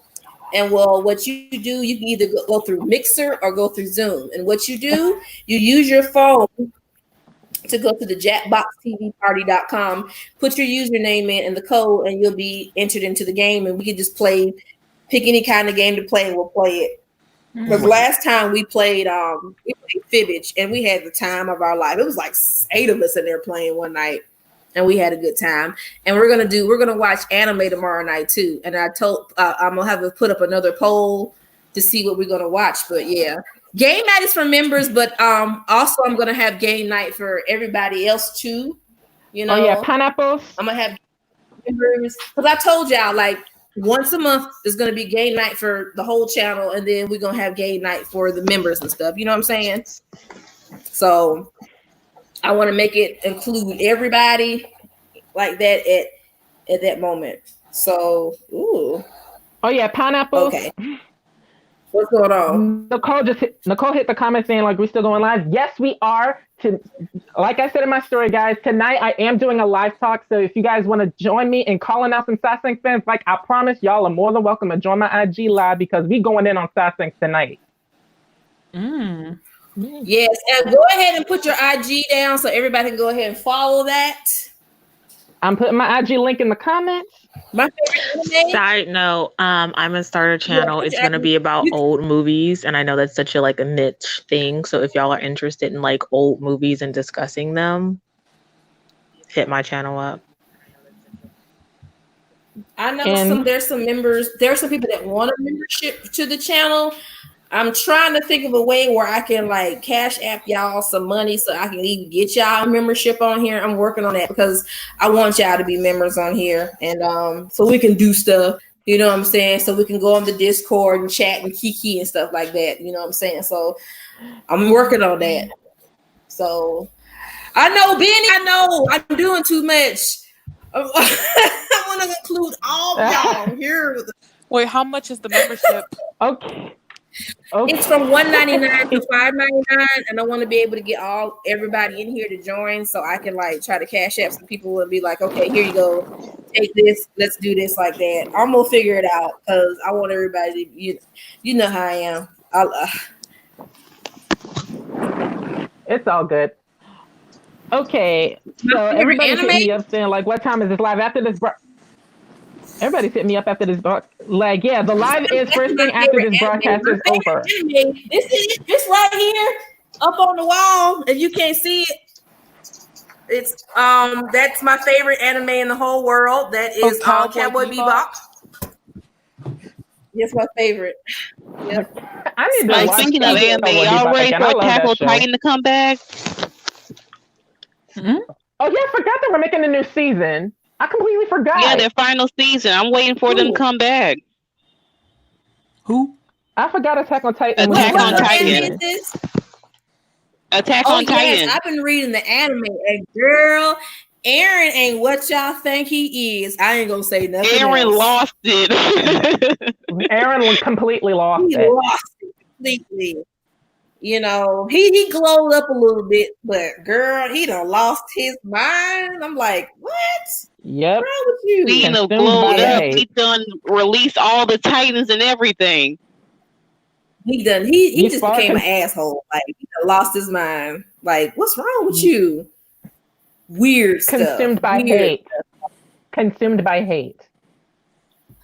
and what you do, you can either go through Mixer or go through Zoom, and what you do, you use your phone to go to the jackboxtvparty.com, put your username in and the code, and you'll be entered into the game, and we can just pick any kind of game to play, and we'll play it. Because last time we played Fibbage, and we had the time of our life. It was like 8 of us in there playing one night, and we had a good time. And we're gonna watch anime tomorrow night too. And I told I'm gonna have to put up another poll to see what we're gonna watch. But yeah, game night is for members, but also I'm gonna have game night for everybody else too. You know, oh yeah, pineapples. I'm gonna have members because I told y'all like. Once a month is going to be game night for the whole channel, and then we're going to have game night for the members and stuff. You know what I'm saying? So I want to make it include everybody like that at that moment. So, ooh, Oh yeah, pineapple. Okay. What's going on? Nicole hit the comment saying like we still going live. Yes, we are. Like I said in my story, guys, tonight I am doing a live talk. So if you guys want to join me in calling out some Sassync fans, like I promise y'all are more than welcome to join my IG live because we going in on Sassync tonight. Yes, and go ahead and put your IG down so everybody can go ahead and follow that. I'm putting my IG link in the comments. My favorite anime. Side note, I'm gonna start a channel. It's gonna be about old movies, and I know that's such a like a niche thing. So if y'all are interested in like old movies and discussing them, hit my channel up. I know there's some members, there's some people that want a membership to the channel. I'm trying to think of a way where I can like cash app y'all some money so I can even get y'all a membership on here. I'm working on that because I want y'all to be members on here, and so we can do stuff, you know what I'm saying? So we can go on the Discord and chat and kiki and stuff like that, you know what I'm saying? So I'm working on that. So I know, Benny, I know I'm doing too much. I want to include all of y'all here. Wait, how much is the membership? Okay. It's from $1.99 to $5.99, and I want to be able to get everybody in here to join, so I can like try to cash out some people and be like, okay, here you go, take this, let's do this like that. I'm gonna figure it out because I want everybody to, you know how I am. It's all good. Okay, so everybody's hitting me up saying like, what time is this live after this? Everybody's hitting me up after this. Like, yeah, the live is first thing after this broadcast is over. This is this right here, up on the wall. If you can't see it, it's that's my favorite anime in the whole world. That is Cowboy Bebop. It's my favorite. Yep. I need to watch thinking of anime. Y'all ready for Attack on Titan to come back? Mm-hmm. Oh yeah, I forgot that we're making a new season. I completely forgot. Yeah, their final season. I'm waiting for them to come back. Who? I forgot Attack on Titan. Attack on Titan. Attack on Titan. Yes, I've been reading the anime, and girl, Aaron ain't what y'all think he is. I ain't gonna say nothing. Aaron lost it. Aaron completely lost it. He lost it completely. You know, he glowed up a little bit, but girl, he done lost his mind. I'm like, what? Yep. What's wrong with you? He done glowed up. He done released all the Titans and everything. He just became an asshole. Like he done lost his mind. Like, what's wrong with you? Weird stuff. Consumed by hate. Consumed by hate.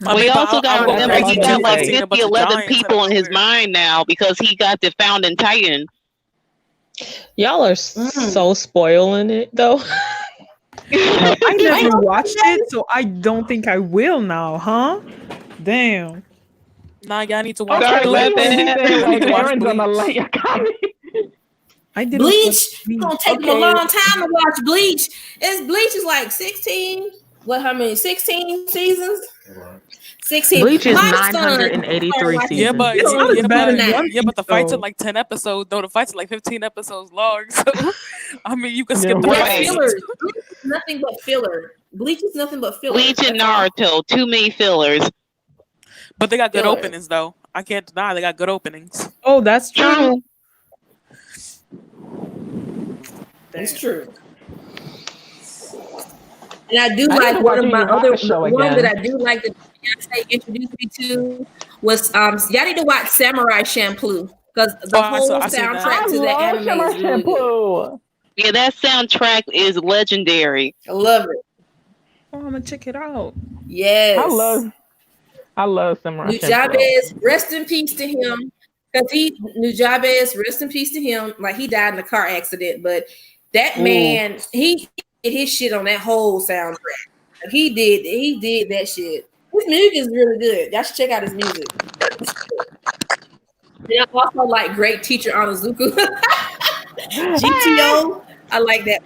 We also got to remember he got like 50, 11 people in his mind now because he got the Founding Titan. Y'all are so spoiling it though. I never watched it, so I don't think I will now, huh? Damn. Nah, y'all need to watch I did Bleach. It's gonna take him a long time to watch Bleach. Bleach is like 16. How many? 16 seasons? 16. Bleach is 983 seasons. Yeah, but the fights are like 10 episodes. No, the fights are like 15 episodes long. So I mean, you can skip the fights. Bleach is nothing but filler. Bleach is nothing but filler. Bleach and Naruto, too many fillers. But they got good openings, though. I can't deny they got good openings. Oh, that's true. It's true. And I do like one of my other one that I do like that Beyonce introduced me to was y'all need to watch Samurai Champloo because the whole soundtrack to the anime is really good. Yeah, that soundtrack is legendary. I love it. Oh, I'm gonna check it out. Yes, I love Samurai Nujabes, rest in peace to him. Because Nujabes, rest in peace to him. Like he died in a car accident, but that man, he did his shit on that whole soundtrack. He did that shit. His music is really good. Y'all should check out his music. And I also like Great Teacher Onizuka. GTO. I like that.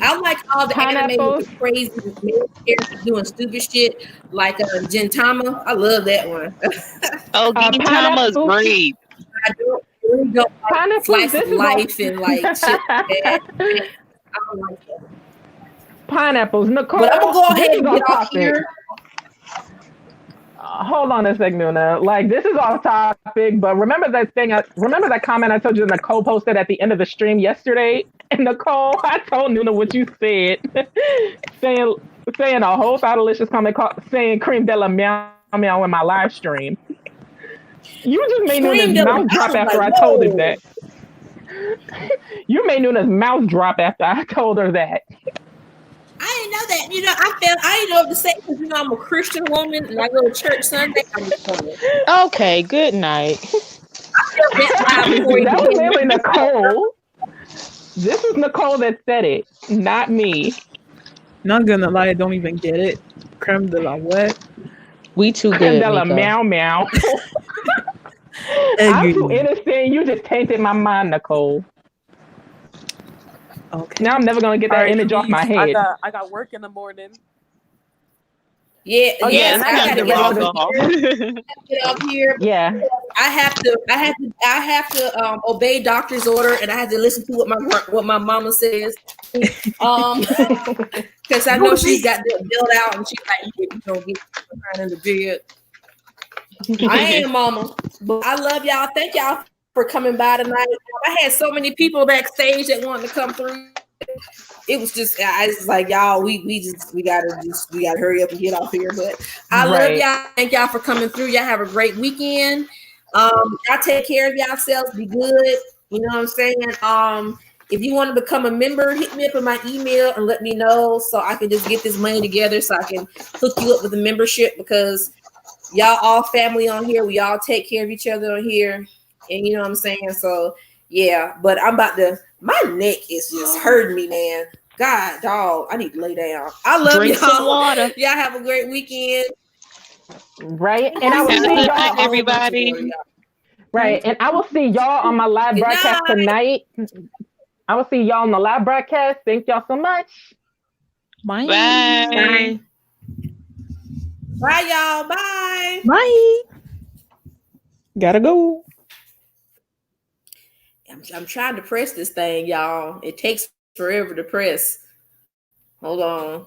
I like all the anime with the crazy characters doing stupid shit, like Gintama. I love that one. Oh, Gintama is great. I don't like slice of life and like shit like that. I don't like that. Pineapples, Nicole. But I'm gonna go ahead and get off here. Hold on a sec, Nuna. Like, this is off topic, but remember that thing? Remember that comment I told you Nicole posted at the end of the stream yesterday? And Nicole, I told Nuna what you said, saying a whole delicious comment saying "cream de la meow meow" in my live stream. You just made Nuna's mouth drop after I told her that. You made Nuna's mouth drop after I told her that. I didn't know that. You know, I didn't know what to say because you know I'm a Christian woman and I go to church Sunday. Okay, good night. That was mainly Nicole. This is Nicole that said it, not me. Not gonna lie, I don't even get it. Creme de la what? We too good. Creme de la meow meow. I'm too innocent. You just tainted my mind, Nicole. Okay. Now I'm never gonna get that image off my head. I got work in the morning. Yeah, oh, yes, I gotta get off here. Yeah, I have to obey doctor's order, and I have to listen to what my mama says. Because I know she's got the build out, and she's like, "You don't get in the bed." I ain't a mama, but I love y'all. Thank y'all for coming by tonight. I had so many people backstage that wanted to come through. It was just, I was like, y'all, we gotta hurry up and get off here. But I love y'all. Thank y'all for coming through. Y'all have a great weekend. Y'all take care of yourselves. Be good. You know what I'm saying? If you want to become a member, hit me up on my email and let me know so I can just get this money together so I can hook you up with a membership, because y'all all family on here. We all take care of each other on here. And you know what I'm saying? So yeah, but my neck is just hurting me, man. God, dog, I need to lay down. I love y'all. Some water. Y'all have a great weekend. Right. And I will see y'all, everybody. Right. And I will see y'all on my live broadcast tonight. I will see y'all on the live broadcast. Thank y'all so much. Bye. Bye. Bye, y'all. Bye. Bye. Gotta go. I'm trying to press this thing, y'all. It takes forever to press. Hold on.